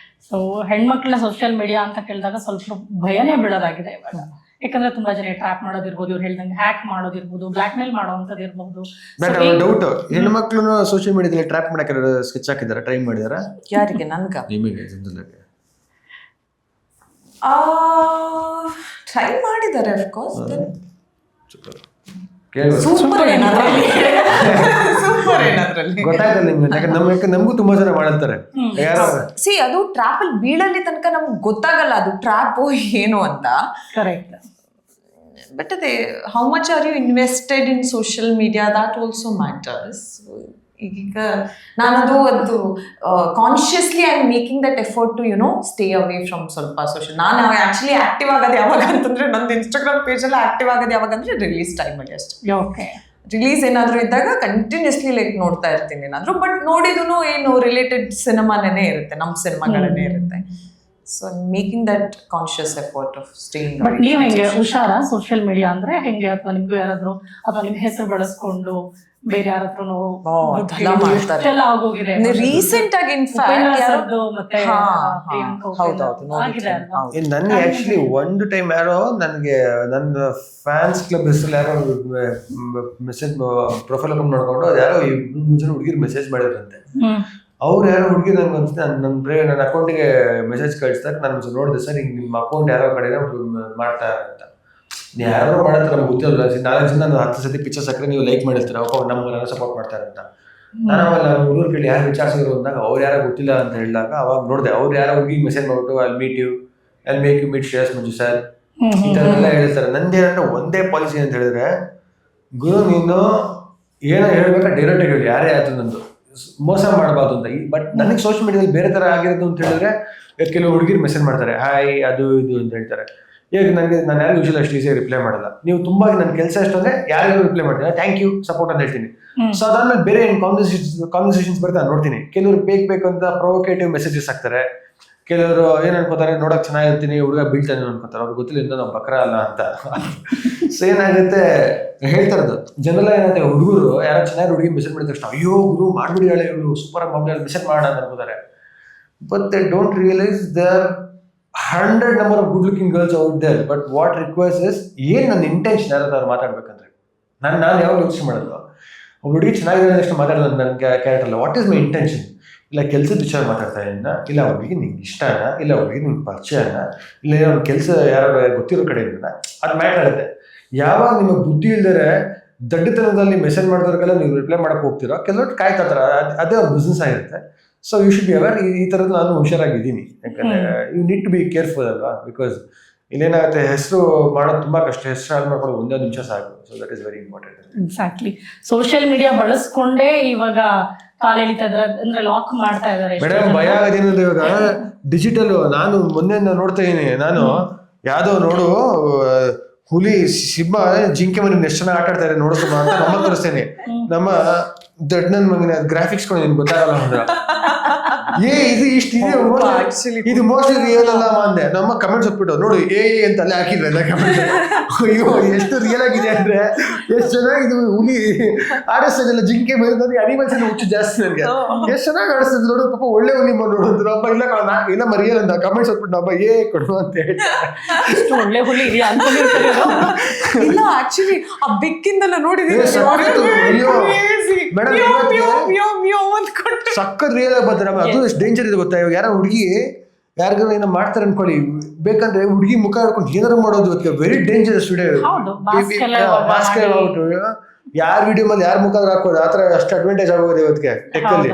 ಸೊ ಹೆಣ್ಮಕ್ಳ ಸೋಷಿಯಲ್ ಮೀಡಿಯಾ ಅಂತ ಕೇಳಿದಾಗ ಸ್ವಲ್ಪ ಭಯನೇ ಬೀಳೋದಾಗಿದೆ ಇವಾಗ. ಯಾಕಂದ್ರೆ ತುಂಬಾ ಜನ ಟ್ರ್ಯಾಪ್ ಮಾಡೋದಿರ್ಬೋದು, ಇವ್ರು ಹೇಳ್ದಂಗೆ ಹ್ಯಾಕ್ ಮಾಡೋದಿರ್ಬೋದು, ಬ್ಲಾಕ್ ಮೇಲ್ ಮಾಡೋವಂಥದ್ದು ಇರ್ಬೋದು. ಡೌಟ್, ಹೆಣ್ಮಕ್ಳು ಸೋಷಿಯಲ್ ಮೀಡಿಯಾದಲ್ಲಿ ಟ್ರ್ಯಾಪ್ ಮಾಡಕ್ಕೆ ಸ್ಕೆಚ್ ಹಾಕಿದಾರ, ಟ್ರೈ ಮಾಡಿದಾರ? ಯಾರಿಗೆ? ನನ್ಗ? ನಿಮಗೆ ಟ್ರೈ ಮಾಡಿದ್ದಾರೆ ಅಫ್ಕೋರ್ಸ್. ಗೊತ್ತಾಯ್ತಲ್ಲ ನಿಮ್ಗೆ, ನಮಗೂ ತುಂಬಾ ಜನ ಮಾಡ್ತಾರೆ. ಸಿ ಅದು ಟ್ರ್ಯಾಪ್ ಅಲ್ಲಿ ಬೀಳಲ್ಲಿ ತನಕ ನಮ್ಗೆ ಗೊತ್ತಾಗಲ್ಲ ಅದು ಟ್ರ್ಯಾಪ್ ಏನು ಅಂತ. ಕರೆಕ್ಟ್. ಬಟ್ ಅದೇ how much are you invested in social media, that also matters. ಈಗ ನಾನದು consciously I am making that effort to stay away from ಸ್ವಲ್ಪ ಸೋಷಿಯಲ್. ನಾನು ಆಕ್ಚುಲಿ ಆಕ್ಟಿವ್ ಆಗೋದು ಯಾವಾಗ ಅಂತಂದ್ರೆ, ನಂದು ಇನ್ಸ್ಟಾಗ್ರಾಮ್ ಪೇಜಲ್ಲಿ ಆಕ್ಟಿವ್ ಆಗೋದು ಯಾವಾಗ ಅಂದ್ರೆ ರಿಲೀಸ್ ಟೈಮಲ್ಲಿ ಅಷ್ಟೇ. ಓಕೆ, ರಿಲೀಸ್ ಏನಾದರೂ ಇದ್ದಾಗ ಕಂಟಿನ್ಯೂಸ್ಲಿ ನೋಡ್ತಾ ಇರ್ತೀನಿ ಏನಾದರೂ. ಬಟ್ ನೋಡಿದೂ ಏನು ರಿಲೇಟೆಡ್ ಸಿನಿಮಾನೇ ಇರುತ್ತೆ, ನಮ್ಮ ಸಿನಿಮಾಗಳನ್ನೇ ಇರುತ್ತೆ. So making that conscious effort of staying. But ನೀವು ಹೆಂಗೆ ಹುಷಾರ ಸೋಷಿಯಲ್ ಮೀಡಿಯಾ ಅಂದ್ರೆ ಹೆಂಗೆ? ಅಥವಾ ನಿಮ್ಗೂ ಯಾರಾದ್ರೂ ಅಥವಾ ನಿಮ್ಮ ಹೆಸರು ಬಳಸ್ಕೊಂಡು ಬೇರೆ ಯಾರ ಹತ್ರನೂ ಆಗೋಗಿದೆ? ರೀಸೆಂಟ್ ಆಗಿ ನನಗೆ ಆಕ್ಚುಲಿ ಒಂದು ಟೈಮ್ ಯಾರೋ ನನಗೆ ನನ್ನ ಫ್ಯಾನ್ಸ್ ಕ್ಲಬ್ ಹೆಸರಲ್ಲಿ ಯಾರೋ ಮೆಸೇಜ್ ಪ್ರೊಫೈಲ್ ಓಪನ್ ಮಾಡ್ಕೊಂಡು ಅದು ಯಾರೋ ಮುಂಚೆ ಹುಡುಗಿರು ಮೆಸೇಜ್ ಮಾಡಿದ್ರಂತೆ. ಅವ್ರು ಯಾರೋ ಹುಡುಗಿ ನಂಗೆ ಅನ್ಸುತ್ತೆ ನನ್ನ ಅಕೌಂಟಿಗೆ ಮೆಸೇಜ್ ಕಳಿಸ್ತಾರೆ. ನಾನು ನೋಡಿದೆ, ಸರ್ ಹಿಂಗೆ ನಿಮ್ಮ ಅಕೌಂಟ್ ಯಾರೋ ಕಡೆ ಮಾಡ್ತಾರೆ ಅಂತ. ಯಾರೋ ಮಾಡ್ತಾರೆ ನಮ್ಗೆ ಗೊತ್ತಿಲ್ಲ. 4 ಜನ 10 ಸತಿ ಪಿಕ್ಚರ್ಸ್ ಹಾಕಿದ್ರೆ ನೀವು ಲೈಕ್ ಮಾಡಿರ್ತಾರೆ, ಅಪ್ಪ ನಮ್ಗೆ ಸಪೋರ್ಟ್ ಮಾಡ್ತಾರೆ ಅಂತ. ನಾನು ಅವೆಲ್ಲ ಹುಡುಗರು ಕೇಳಿ ಯಾರು ವಿಚಾರಿಸಿದ್ರು ಅಂದಾಗ ಅವ್ರು ಯಾರೋ ಗೊತ್ತಿಲ್ಲ ಅಂತ ಹೇಳಿದಾಗ ಅವಾಗ ನೋಡಿದೆ ಅವ್ರು ಯಾರೋ ಹುಡುಗಿ ಮೆಸೇಜ್ ಮಾಡ್ಬಿಟ್ಟು I meet you, I make you meet Shreyas Manju sir ಈ ಥರ ಎಲ್ಲ ಹೇಳ್ತಾರೆ. ನಂದೇನಂದ್ರೆ ಒಂದೇ ಪಾಲಿಸಿ ಅಂತ ಹೇಳಿದ್ರೆ, ಗುರು ನೀನು ಏನೋ ಹೇಳ್ಬೇಕಾ ಡೈರೆಕ್ಟಾಗಿ ಹೇಳಿ, ಯಾರೇ ಆಯ್ತು ನಂದು ಮೋಸ ಮಾಡಬಾರ್ದು ಅಂತ. ಬಟ್ ನನಗೆ ಸೋಷಿಯಲ್ ಮೀಡಿಯಾದಲ್ಲಿ ಬೇರೆ ಥರ ಆಗಿರೋದು ಅಂತ ಹೇಳಿದ್ರೆ, ಕೆಲವು ಹುಡುಗಿರು ಮೆಸೇಜ್ ಮಾಡ್ತಾರೆ ಹಾಯ್ ಅದು ಇದು ಅಂತ ಹೇಳ್ತಾರೆ. ಈಗ ನಾನು ಯಾರು ಯೂಶಲಿ ಅಷ್ಟು ಈಸಿಯಾಗಿ ರಿಪ್ಲೈ ಮಾಡಲ್ಲ. ನೀವು ತುಂಬಾ ನನ್ನ ಕೆಲಸ ಎಷ್ಟು ಅಂದ್ರೆ ಯಾರಿಗೂ ರಿಪ್ಲೈ ಮಾಡ್ತೀನಿ, ಥ್ಯಾಂಕ್ ಯು ಸಪೋರ್ಟ್ ಅಂತ ಹೇಳ್ತೀನಿ. ಸೊ ಅದಾದ್ಮೇಲೆ ಬೇರೆ ಕಾನ್ವರ್ಸೇಷನ್ಸ್ ಬರ್ತಾ ನೋಡ್ತೀನಿ. ಕೆಲವರು ಬೇಕು ಅಂತ ಪ್ರೊವೊಕೇಟಿವ್ ಮೆಸೇಜಸ್ ಹಾಕ್ತಾರೆ. ಕೆಲವರು ಏನ್ ಅನ್ಕೋತಾರೆ, ನೋಡಕ್ ಚೆನ್ನಾಗಿರ್ತೀನಿ, ಹುಡುಗ ಬೀಳ್ತಾನೆ ಅನ್ಕೋತಾರೆ. ಅವ್ರಿಗೆ ಗೊತ್ತಿಲ್ಲ ನಾವು ಬಕ್ರ ಅಲ್ಲ ಅಂತ. ಸೊ ಏನಾಗುತ್ತೆ ಹೇಳ್ತಾರದು ಜನರೆಲ್ಲ ಏನಾಗುತ್ತೆ, ಹುಡುಗರು ಯಾರೋ ಚೆನ್ನಾಗಿ ಹುಡುಗಿ ಮೆಸೇಜ್ ಮಾಡಿದ ತಕ್ಷಣ ಅಯ್ಯೋ ಗುರು ಮಾಡ್ಬಿಡಿ, ಇವಳು ಸೂಪರ್ ಆಗಿ ಮಾಡ್ಬಿಡಿ, ಮೆಸೇಜ್ ಮಾಡೋಣ ಅಂತ ಅನ್ಕೋತಾರೆ. but they don't realize there are 100 number of good looking girls out there, but what requires is ಏನ್ ನನ್ನ ಇಂಟೆನ್ಷನ್ ಯಾರಾದ್ರು ಮಾತಾಡ್ಬೇಕಂದ್ರೆ ನಾನು ಯಾವಾಗ ಯೋಚನೆ ಮಾಡೋದು ಒಬ್ಬ ಹುಡುಗಿ ಚೆನ್ನಾಗಿದೆ ಅಷ್ಟು ಮಾತಾಡೋದು ನನ್ನ ಕ್ಯಾರೆಕ್ಟರ್ ಅಲ್ಲ. What is my intention? ಇಲ್ಲ ಕೆಲಸದ ವಿಚಾರ ಮಾತಾಡ್ತಾ ಇದ್ದೀನ, ಇಲ್ಲ ಅವ್ರಿಗೆ ನಿಂಗೆ ಇಷ್ಟನಾ, ಇಲ್ಲ ಅವ್ರಿಗೆ ನಿಮ್ಗೆ ಪರಿಚಯನ, ಇಲ್ಲ ಅವ್ನ ಕೆಲಸ ಯಾರು ಗೊತ್ತಿರೋ ಕಡೆಯಿಂದ ಅದು ಮ್ಯಾಟರ್ ಆಗುತ್ತೆ. ಯಾವಾಗ ನಿಮಗೆ ಬುದ್ಧಿ ಇಲ್ದರೆ ದಡ್ಡತನದಲ್ಲಿ ಮೆಸೇಜ್ ಮಾಡಿದವ್ರಿಗೆಲ್ಲ ನೀವು ರಿಪ್ಲೈ ಮಾಡಕ್ಕೆ ಹೋಗ್ತೀರೋ, ಕೆಲವರು ಕಾಯ್ತಾರ, ಅದೇ ಅವ್ರ ಬಿಸ್ನೆಸ್ ಆಗಿರುತ್ತೆ. So you should be aware. ಈ ಥರದ್ದು ನಾನು ಹುಷಾರಾಗಿದ್ದೀನಿ. ಯಾಕಂದರೆ you need to be careful ಅಲ್ವಾ, ಬಿಕಾಸ್ ಇಲ್ಲೇನಾಗುತ್ತೆ, ಹೆಸರು ಮಾಡೋದು ತುಂಬ ಕಷ್ಟ, ಹೆಸರು ಹಾಳು ಮಾಡ್ಕೊಂಡು ಒಂದೇ ನಿಮಿಷ ಸಾಕು. So that is very important. Exactly. Social media ಬಳಸ್ಕೊಂಡೇ ಇವಾಗ ಕಾಲ ಎಳಿತಾ ಇದಾರೆ, ಅಂದ್ರೆ ಲಾಕ್ ಮಾಡ್ತಾ ಇದಾರೆ. ಮೇಡಮ್ ಭಯ ಆಗೋದೇನಂದ್ರೆ ಇವಾಗ ಡಿಜಿಟಲ್, ನಾನು ಮೊನ್ನೆ ನೋಡ್ತಾ ಇದೀನಿ, ನಾನು ಯಾವ್ದೋ ನೋಡು ಹುಲಿ ಸಿಂಹ ಜಿಂಕೆ ಮನೆ ಎಷ್ಟು ಚೆನ್ನಾಗಿ ಆಟ ಆಡ್ತಾರೆ ನೋಡಿಸ್ಬ ಅಂತ ನಮ್ಮ ತೋರಿಸ್ತೇನೆ. ನಮ್ಮ ದೊಡ್ಡ ನನ್ನ ಮಗನ ಗ್ರಾಫಿಕ್ಸ್ ಕೊಂಡು ನಿನ್ಗೆ ಗೊತ್ತಾಗಲ್ಲ ಅಂದ್ರೆ ಇದು ಇಷ್ಟ ಇದು ಮೋಸ್ಟ್ಲಿ ರಿಯಲ್ ಅಲ್ಲ ಅಂದೆ. ನಮ್ಮ ಕಮೆಂಟ್ಸ್ ಹೊತ್ಬಿಟ್ಟು ನೋಡು ಅಂತ ಅಲ್ಲೇ ಹಾಕಿದ್ರೆ ಎಲ್ಲ ಕಮೆಂಟ್ಸ್. ಅಯ್ಯೋ ಎಷ್ಟು ರಿಯಲ್ ಆಗಿದೆ ಅಂದ್ರೆ, ಎಷ್ಟು ಚೆನ್ನಾಗಿ ಇದು ಹುಲಿ ಆಡಿಸ್ತದಲ್ಲ, ಜಿಂಕೆ ಮೇಲೆ ಅನಿಮಲ್ಸ್ ಹುಚ್ಚು ಜಾಸ್ತಿ ನನಗೆ. ಎಷ್ಟು ಚೆನ್ನಾಗಿ ಆಡಿಸ್ತದೆ ನೋಡು, ಪಾಪ ಒಳ್ಳೆ ಹುಲಿ ನೋಡಿದ್ರು ಹಬ್ಬ. ಇಲ್ಲ ಮರಿಯಲ್ ಅಂತ ಕಮೆಂಟ್ಸ್ ಹೊತ್ಬಿಟ್ಟು ಹಬ್ಬ ಕೊಡು ಅಂತ ಹೇಳಿ. ಒಳ್ಳೆ ಹುಲಿ ಇದೆಯಾ ಅಂತ ಇಲ್ಲ, ಆಕ್ಚುಲಿ ಆ ಬೆಕ್ಕಿಂದೆಲ್ಲ ನೋಡಿದೀನಿ. ಸಕ್ಕತ್ ರಿಯಲ್ ಆಗಿ ಬರ್ತಾರೆ. ಅದು ಎಷ್ಟು ಡೇಂಜರ್ ಇದೆ ಗೊತ್ತಾ. ಇವಾಗ ಯಾರೋ ಹುಡುಗಿ ಯಾರಿಗಾರ ಏನೋ ಮಾಡ್ತಾರೆ ಅನ್ಕೊಳ್ಳಿ, ಬೇಕಂದ್ರೆ ಹುಡುಗಿ ಮುಖ ಹಿಡ್ಕೊಂಡು ಏನಾರು ಮಾಡೋದು ಇವತ್ತಿಗೆ ವೆರಿ ಡೇಂಜರಸ್ ವಿಡಿಯೋ. ಮಾಸ್ಕ್ ಆಗ್ಬಿಟ್ಟು ಯಾರ ವಿಡಿಯೋ ಮೇಲೆ ಯಾರ ಮುಖ ಹಾಕೋದು, ಆತರ ಅಷ್ಟು ಅಡ್ವಾಂಟೇಜ್ ಆಗೋದು ಇವತ್ತಿಗೆ ಟೆಕ್ ಅಲ್ಲಿ.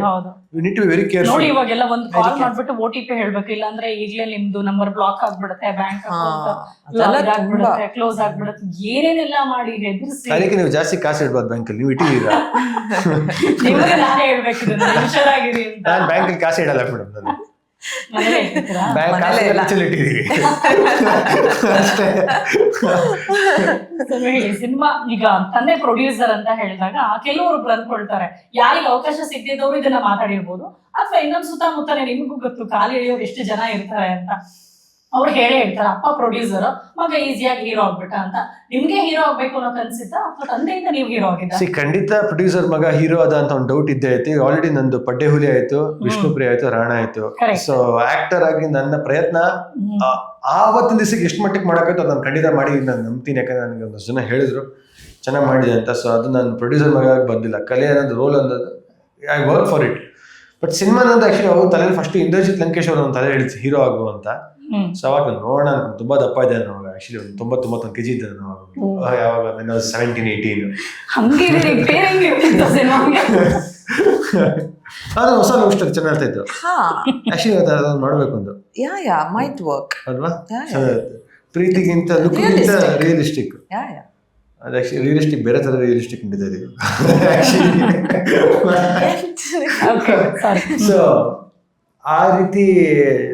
You need to be very careful. ನೋಡಿ ಇವಾಗೆಲ್ಲ ಒಂದು ಕಾಲ್ ಮಾಡ್ಬಿಟ್ಟು OTP ಹೇಳ್ಬೇಕು, ಇಲ್ಲ ಅಂದ್ರೆ ಈಗಲೇ ನಿಮ್ದು ನಂಬರ್ ಬ್ಲಾಕ್ ಆಗ್ಬಿಡುತ್ತೆ, ಬ್ಯಾಂಕ್ ಅಕೌಂಟ್ ಆಗ್ಬಿಡುತ್ತೆ, ಕ್ಲೋಸ್ ಆಗ್ಬಿಡುತ್ತೆ, ಏನೇನೆಲ್ಲ ಮಾಡಿ ಹೆದರ್ಸಿ. ಅದಕ್ಕೆ ನೀವು ಜಾಸ್ತಿ ಕಾಸು ಇಡ್ಬೋದು ಬ್ಯಾಂಕಲ್ಲಿ, ನೀವು ಇಟ್ಟಿದ್ದೀರಾ? ನಿಮಗೆ ನಾನೇ ಹೇಳ್ಬೇಕು ಹುಷಾರಾಗಿರಿ ಅಂತ. ನಾನು ಬ್ಯಾಂಕಲ್ಲಿ ಕಾಸು ಇಡಲ್ಲ ಮೇಡಮ್, ನಾನು ಸಿನಿಮಾ ಈಗ ತಂದೆ ಪ್ರೊಡ್ಯೂಸರ್ ಅಂತ ಹೇಳಿದಾಗ ಕೆಲವರು ಅಂದ್ಕೊಳ್ತಾರೆ, ಯಾರಿಗೆ ಅವಕಾಶ ಸಿಗದಿದ್ದವರು ಇದನ್ನ ಮಾತಾಡಿರ್ಬೋದು, ಅಥವಾ ಇನ್ನೊಂದು ಸುತ್ತಮುತ್ತನೇ ನಿಮಗೂ ಗೊತ್ತು ಕಾಲು ಎಳೆಯೋರು ಎಷ್ಟು ಜನ ಇರ್ತಾರೆ ಅಂತ. ಅವ್ರು ಹೇಳೇ ಹೇಳ್ತಾರೆ, ಅಪ್ಪ ಪ್ರೊಡ್ಯೂಸರ್, ಮಗ ಈಸಿಯಾಗಿ ಹೀರೋ ಆಗ್ಬಿಟ್ಟ ಅಂತ. ನಿಮ್ಗೆ ಹೀರೋ ಆಗ್ಬೇಕು ಅನ್ನೋ ಕನ್ಸಿತ್ತಾ, ಅಥವಾ ತಂದೆಯಿಂದ ನೀವು ಹೀರೋ ಆಗಿದ್ದ? ಖಂಡಿತ ಪ್ರೊಡ್ಯೂಸರ್ ಮಗ ಹೀರೋ ಅದ ಅಂತ ಒಂದು ಡೌಟ್ ಇದ್ದೇ ಐತಿ. ಆಲ್ರೆಡಿ ನಂದು ಪಡ್ಡೆ ಹುಲಿ ಆಯ್ತು, ವಿಷ್ಣುಪ್ರಿಯ ಆಯ್ತು, ರಾಣ ಆಯ್ತು. ಸೊ ಆಕ್ಟರ್ ಆಗಿ ನನ್ನ ಪ್ರಯತ್ನ ಆವತ್ತಿನ ದಿವಸಕ್ಕೆ ಎಷ್ಟು ಮಟ್ಟಿಗೆ ಮಾಡಬೇಕಾಯ್ತು ಅದು ನಾನು ಖಂಡಿತ ಮಾಡಿ ನಾನು ನಂಬ್ತೀನಿ. ಯಾಕಂದ್ರೆ ನನಗೆ ಒಂದಷ್ಟು ಜನ ಹೇಳಿದ್ರು ಚೆನ್ನಾಗಿ ಮಾಡಿದೆ ಅಂತ. ಸೊ ಅದು ನಾನು ಪ್ರೊಡ್ಯೂಸರ್ ಮಗ ಆಗಿ ಬಂದಿಲ್ಲ. ಕಲೆ ಅನ್ನೋದು ರೋಲ್ ಅನ್ನೋದು I work for it. But cinema ಅನ್ನೋದು ಆಕ್ಚುಲಿ ಅವ್ರ ತಲೆ ಫಸ್ಟ್ ಇಂದ್ರಜಿತ್ ಲಂಕೇಶ್ ಅವ್ರ ತಲೆ ಹೇಳಿದ್ರು ಹೀರೋ ಆಗುವ ಅಂತ. ಸೊ ಅವಾಗ ನೋಡೋಣ, ತುಂಬಾ ದಪ್ಪ ಇದೆ ಅವಾಗ. ಆಕ್ಚುಲಿ ಒಂದು 90-91 kg ಇದ್ದೆ ನಾನು ಯಾವಾಗ, 17-18. ಅದು ಹೊಸ ಲವ್ ಸ್ಟೋರಿ ಚೆನ್ನಾಗ್ತಾ ಇತ್ತು. ಆಕ್ಚುಲಿ ಅದನ್ನ ಮಾಡ್ಬೇಕು ಒಂದು ಮೈಟ್ ವರ್ಕ್ ಅಲ್ವಾ. ಪ್ರೀತಿಗಿಂತ ಲುಕ್ಗಿಂತ ರಿಯಲಿಸ್ಟಿಕ್. ಅದು ಆಕ್ಚುಲಿ ರಿಯಲಿಸ್ಟಿಕ್ ಬೇರೆ ತರ ರಿಯಲಿಸ್ಟಿಕ್ ಇದೆ. ಸೊ ಆ ರೀತಿ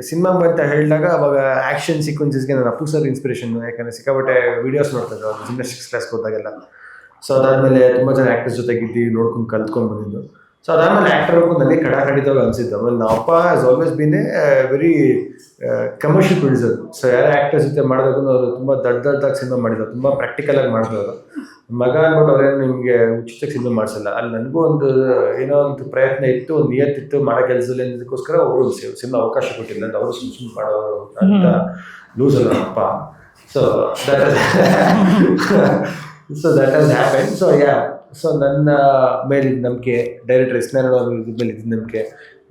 ಸಿನಿಮಾ ಅಂತ ಹೇಳಿದಾಗ ಅವಾಗ ಆಕ್ಷನ್ ಸೀಕ್ವೆನ್ಸಸ್ಗೆ ನಾನು ಅಪ್ಪು ಸರ್ ಇನ್ಸ್ಪಿರೇಷನ್. ಯಾಕಂದ್ರೆ ಸಿಕ್ಕಾಪಟ್ಟೆ ವಿಡಿಯೋಸ್ ನೋಡ್ತಿದ್ದೆ ಅವ್ರು ಜಿಮ್ನಾಸ್ಟಿಕ್ಸ್ ಕ್ಲಾಸ್ ಹೋದಾಗೆಲ್ಲ. ಸೊ ಅದಾದ್ಮೇಲೆ ತುಂಬಾ ಜನ ಆಕ್ಟರ್ಸ್ ಜೊತೆಗಿದ್ದು ನೋಡ್ಕೊಂಡು ಕಲ್ತ್ಕೊಂಡು ಬಂದಿದ್ದು. ಸೊ ಅದಾದ್ಮೇಲೆ ಆಕ್ಟರ್ಗೂ ನನಗೆ ಖಂಡಿತವಾಗಿ ಅನ್ಸಿದ್ದು. ಆಮೇಲೆ ನಮ್ಮ ಅಪ್ಪ has always been a very commercial producer. So ಯಾರೇ ಆಕ್ಟರ್ಸ್ ಜೊತೆ ಮಾಡಿದಾಗ ಅವರು ತುಂಬಾ ದೊಡ್ಡದಾಗಿ ಸಿನಿಮಾ ಮಾಡಿದ್ರು, ತುಂಬಾ ಪ್ರಾಕ್ಟಿಕಲ್ ಆಗಿ ಮಾಡಿದವರು. ಮಗ ಅಂದ್ಬಿಟ್ಟು ಅವ್ರೇನು ನಿಮಗೆ ಉಚಿತಕ್ಕೆ ಸಿನಿಮಾ ಮಾಡಿಸಲ್ಲ. ಅಲ್ಲಿ ನನಗೂ ಒಂದು ಏನೋ ಒಂದು ಪ್ರಯತ್ನ ಇತ್ತು, ಒಂದು ನಿಯತ್ತಿತ್ತು ಮಾಡೋ ಕೆಲಸದಲ್ಲಿ ಅನ್ನೋದಕ್ಕೋಸ್ಕರ ಅವರು ಸಿನಿಮಾ ಅವಕಾಶ ಕೊಟ್ಟಿಲ್ಲ ಅಂತ ಅವರು ಸುಮ್ಮನೆ ಮಾಡೋರು ಅಂತ ಲೂಸ್ ಅಲ್ಲ ಅಪ್ಪ. So that has happen. So so ನನ್ನ ಮೇಲಿದ್ದ ನಂಬಿಕೆ, ಡೈರೆಕ್ಟರ್ ಎಸ್ನಾರಾಯಣ ಅವ್ರ ಮೇಲೆ ಇದ್ದ ನಂಬಿಕೆ,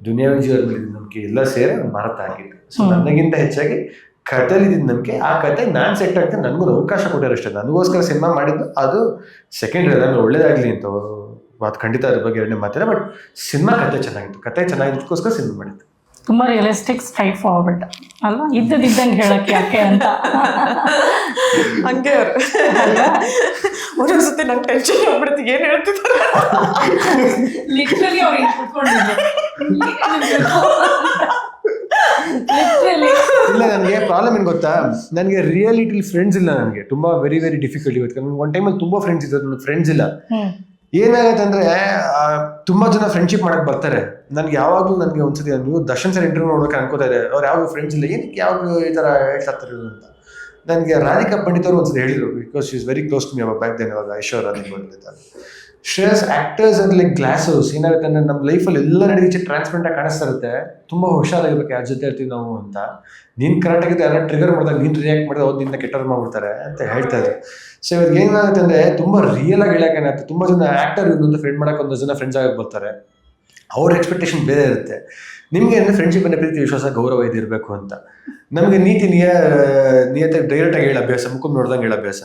ದುನಿಯಾ ವಿಜಯ್ ಅವ್ರ ಮೇಲೆ ಇದ್ದ ನಂಬಿಕೆ ಎಲ್ಲ ಸೇರಿ ಭಾರತ ಆಗಿತ್ತು. ಸೊ ನನಗಿಂತ ಹೆಚ್ಚಾಗಿ ಕಥೆಲಿ ಇದ್ದಿದ್ದ ನಂಬಿಕೆ, ಆ ಕಥೆಗೆ ನಾನು ಸೆಟ್ ಆಗ್ತದೆ ನನಗೂ ಅವಕಾಶ ಕೊಟ್ಟಾರೆ ಅಷ್ಟೇ. ನನಗೋಸ್ಕರ ಸಿನಿಮಾ ಮಾಡಿದ್ದು ಅದು ಸೆಕೆಂಡ್ರಿ, ನಾನು ಒಳ್ಳೇದಾಗಲಿ ಅಂತ ಅದು ಖಂಡಿತ ಅದ್ರ ಬಗ್ಗೆ ಎರಡನೇ ಮಾತಿಲ್ಲ. ಬಟ್ ಸಿನಿಮಾ ಕಥೆ ಚೆನ್ನಾಗಿತ್ತು, ಕಥೆ ಚೆನ್ನಾಗಿದ್ದಕ್ಕೋಸ್ಕರ ಸಿನಿಮಾ ಮಾಡಿದ್ದು. ತುಂಬಾ ರಿಯಲಿಸ್ಟಿಕ್, ಸ್ಟ್ರೈಟ್ ಫಾರ್ವರ್ಡ್ ಅಲ್ವಾ, ಇದ್ದಂಗೆ ಹೇಳಕ್ಕೆ ಯಾಕೆ ಅಂತ. ಹಂಗೆ ಅವ್ರು ಒಂದೊಂದ್ಸತಿ ನಂಗೆ ಟೆನ್ಷನ್ ಆಗ್ಬಿಡುತ್ತೆ, ಏನ್ ಹೇಳ್ತಿದ್ದಾರೆ ಲಿಟ್ರಲಿ ಅವ್ರಿಗೆ ಕುತ್ಕೊಂಡಿದ್ದೆ. ಇಲ್ಲ, ನನಗೆ ಪ್ರಾಬ್ಲಮ್ ಏನು ಗೊತ್ತಾ, ನನಗೆ ರಿಯಾಲಿಟಿ ಫ್ರೆಂಡ್ಸ್ ಇಲ್ಲ. ನನಗೆ ತುಂಬಾ ವೆರಿ ವೆರಿ ಡಿಫಿಕಲ್ಟ್. ಇವತ್ತು ಒಂದು ಟೈಮಲ್ಲಿ ತುಂಬಾ ಫ್ರೆಂಡ್ಸ್ ಇದ್ದಾರೆ, ನನಗೆ ಫ್ರೆಂಡ್ಸ್ ಇಲ್ಲ. ಏನಾಗತ್ತೆ ಅಂದ್ರೆ ತುಂಬಾ ಜನ ಫ್ರೆಂಡ್ಶಿಪ್ ಮಾಡಕ್ ಬರ್ತಾರೆ. ನನ್ಗೆ ಯಾವಾಗ್ಲೂ ನನಗೆ ಒಂದ್ಸತಿ ನೀವು ದರ್ಶನ್ ಸರ್ ಇಂಟರ್ವ್ಯೂ ನೋಡ್ಬೇಕು ಅನ್ಕೋತಾ ಇದೆ, ಅವ್ರು ಯಾವಾಗ ಫ್ರೆಂಡ್ಸ್ ಇಲ್ಲ, ಏನಕ್ಕೆ ಯಾವಾಗ ಈ ತರ ಹೇಳ್ತಿರೋದು ಅಂತ. ನನಗೆ ರಾಧಿಕಾ ಪಂಡಿತ್ ಅವರು ಒಂದ್ಸತಿ ಹೇಳಿದ್ರು, because she is very close to me ಅವಾಗ ಬ್ಯಾಕ್ ದೆನ್. ಅವಾಗ ಐಶ್ವರ್ಯ ಶ್ರೇಯಸ್ ಆಕ್ಟರ್ಸ್ ಅಂದ್ರೆ ಲೈಕ್ ಗ್ಲಾಸ್ ಹೌಸ್. ಏನಾಗುತ್ತೆ ಅಂದ್ರೆ ನಮ್ಮ ಲೈಫಲ್ಲಿ ಎಲ್ಲ ನಡೆಯುತ್ತೆ ಟ್ರಾನ್ಸ್ಪರೆಂಟ್ ಆಗಿ ಕಾಣಿಸ್ತಾ ಇರುತ್ತೆ. ತುಂಬಾ ಹುಷಾರಾಗಿರ್ಬೇಕು ಯಾರ ಜೊತೆ ಇರ್ತೀವಿ ನಾವು ಅಂತ. ನೀನ್ ಕರೆಕ್ಟ್ ಆಗಿದೆ ಯಾರು ಟ್ರಿಗರ್ ಮಾಡಿದಾಗ ನೀನ್ ರಿಯಾಕ್ಟ್ ಮಾಡಿದ್ರೆ ಅವ್ರು ನಿನ್ನ ಕೆಟ್ಟವ್ರು ಮಾಡ್ಬಿಡ್ತಾರೆ ಅಂತ ಹೇಳ್ತಾ ಇದ್ರು. ಸೊ ಇವಾಗ ಏನಾಗುತ್ತೆ ಅಂದ್ರೆ ತುಂಬಾ ರಿಯಲ್ ಆಗಿ ಹೇಳಕ್ಕೆ ಏನಾಗುತ್ತೆ, ತುಂಬಾ ಜನ ಆಕ್ಟರ್ ಇನ್ನೊಂದು ಫ್ರೆಂಡ್ ಮಾಡಕ್ಕೆ ಒಂದಷ್ಟು ಜನ ಫ್ರೆಂಡ್ಸ್ ಆಗಿ ಬರ್ತಾರೆ. ಅವ್ರ ಎಕ್ಸ್ಪೆಕ್ಟೇಷನ್ ಬೇರೆ ಇರುತ್ತೆ. ನಿಮ್ಗೆ ಅಂದ್ರೆ ಫ್ರೆಂಡ್ಶಿಪ್ ಅಂದ್ರೆ ಪ್ರೀತಿ ವಿಶ್ವಾಸ ಗೌರವ ಇದಿರಬೇಕು ಅಂತ. ನಮಗೆ ನೀತಿ ನಿಯತೆ ಡೈರೆಕ್ಟ್ ಆಗಿ ಹೇಳ ಅಭ್ಯಾಸ, ಮುಖ ನೋಡ್ದಂಗೆ ಹೇಳ ಅಭ್ಯಾಸ.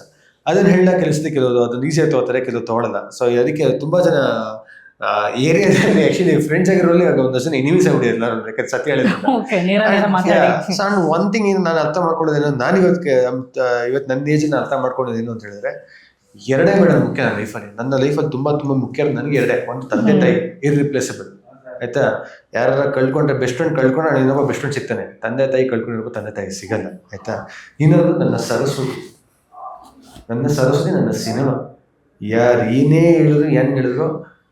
ಅದನ್ನ ಹೇಳ ಕೆಲಸದ ಕೆಲವರು ಅದನ್ನ ಈಸಿಯಾಗಿ ತಗೋತಾರೆ, ಕೆಲವು ತಗೊಳ್ಳಲ್ಲ. ಸೊ ಅದಕ್ಕೆ ತುಂಬಾ ಜನ ಏರಿಯಾದಲ್ಲಿ ಆಕ್ಚುಲಿ ಫ್ರೆಂಡ್ಸ್ ಆಗಿರೋಲ್ಲಿ ಒಂದಷ್ಟು ಜನ ಎನಿಮೀಸ್ ಆಗ್ಬಿಟ್ಟಿರಲ್ಲ ಯಾಕಂದ್ರೆ ಸತ್ಯ ಹೇಳಿದ್ರೆ. ಸಣ್ಣ ಒನ್ ಥಿಂಗ್ ಏನು ನಾನು ಅರ್ಥ ಮಾಡ್ಕೊಳ್ಳೋದೇನು, ನಾನು ಇವತ್ತು ನನ್ನ ಏಜ್ ಅರ್ಥ ಮಾಡ್ಕೊಳ್ಳೋದೇನು ಅಂತ ಹೇಳಿದ್ರೆ, ಎರಡೇ ಬೇಡ ಮುಖ್ಯ ನನ್ನ ಲೈಫಲ್ಲಿ. ನನ್ನ ಲೈಫಲ್ಲಿ ತುಂಬಾ ಮುಖ್ಯ ನನಗೆ ಎರಡೇ. ಒಂದು ತಂದೆ ತಾಯಿ ಇರ್ರಿಪ್ಲೇಸಬಲ್, ಆಯ್ತಾ. ಯಾರ ಕಳ್ಕೊಂಡ್ರೆ ಬೆಸ್ಟ್ ಫ್ರೆಂಡ್ ಕಳ್ಕೊಂಡ್ರೆ ಇನ್ನೊಬ್ಬ ಬೆಸ್ಟ್ ಫ್ರೆಂಡ್ ಸಿಗ್ತಾನೆ, ತಂದೆ ತಾಯಿ ಕಳ್ಕೊಂಡಿರೋ ತಂದೆ ತಾಯಿ ಸಿಗಲ್ಲ, ಆಯ್ತಾ. ಇನ್ನೊಂದು ನನ್ನ ಸರಸ್ವತಿ, ನನ್ನ ಸಿನಿಮಾ. ಯಾರು ಏನೇ ಹೇಳಿದ್ರು ಏನ್ ಹೇಳಿದ್ರು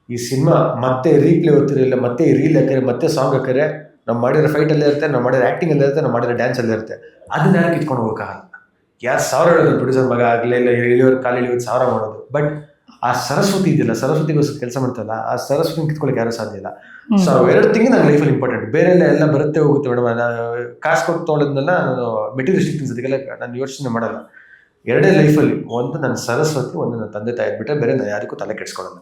ಈ ಸಿನಿಮಾ ಮತ್ತೆ ರೀಪ್ಲೇ ಓದ್ತಿರಲಿಲ್ಲ, ಮತ್ತೆ ರೀಲ್ ಹಾಕಿದ್ರೆ, ಮತ್ತೆ ಸಾಂಗ್ ಹಾಕಿದ್ರೆ, ನಾವು ಮಾಡಿರೋ ಫೈಟ್ ಅಲ್ಲೇ ಇರುತ್ತೆ, ನಾವು ಮಾಡಿರೋ ಆಕ್ಟಿಂಗ್ ಅಲ್ಲೇ ಇರುತ್ತೆ, ನಾವು ಮಾಡಿರೋ ಡ್ಯಾನ್ಸ್ ಅಲ್ಲೇ ಇರುತ್ತೆ. ಅದನ್ನ ಯಾರು ಕಿತ್ಕೊಂಡು ಹೋಗೋಕ್ಕಾಗಲ್ಲ. ಯಾರು 1000 ಹೇಳೋದು ಪ್ರೊಡ್ಯೂಸರ್ ಮಗ ಆಗಲೇ ಇಲ್ಲ, ಇಳಿಯೋರು ಕಾಲು ಇಳಿಯೋದು 1000 ಮಾಡೋದು. ಬಟ್ ಆ ಸರಸ್ವತಿ ಇದೆಯಲ್ಲ, ಸರಸ್ವತಿಗೋಸ್ಕರ ಕೆಲಸ ಮಾಡ್ತಲ್ಲ, ಆ ಸರಸ್ವತಿ ಕಿತ್ಕೊಳ್ಳೋಕೆ ಯಾರು ಸಾಧ್ಯ ಇಲ್ಲ. ಸೊ ಎರಡು ತಿಂಗ್ ನನ್ನ ಲೈಫಲ್ಲಿ ಇಂಪಾರ್ಟೆಂಟ್. ಬೇರೆ ಎಲ್ಲ ಬರುತ್ತೆ ಹೋಗುತ್ತೆ ಮೇಡಮ್. ನಾನು ಕಾಸು ಕೊಟ್ಟು ತೊಗೊಳೋದನ್ನೆಲ್ಲ ನಾನು ಮೆಟೀರಿಯಲಿಸ್ಟಿಕ್ ಥಿಂಗ್ಸ್ ಅದಕ್ಕೆಲ್ಲ ನಾನು ಯೋಚನೆ ಮಾಡಲ್ಲ. ಎರಡೇ ಲೈಫಲ್ಲಿ, ಒಂದು ನನ್ನ ಸರಸ್ವತಿ, ಒಂದು ನನ್ನ ತಂದೆ ತಾಯಿ ಬಿಟ್ಟರೆ ಬೇರೆ ನಾನು ಯಾರಿಗೂ ತಲೆ ಕೆಡ್ಸ್ಕೊಳ್ಳಲ್ಲ.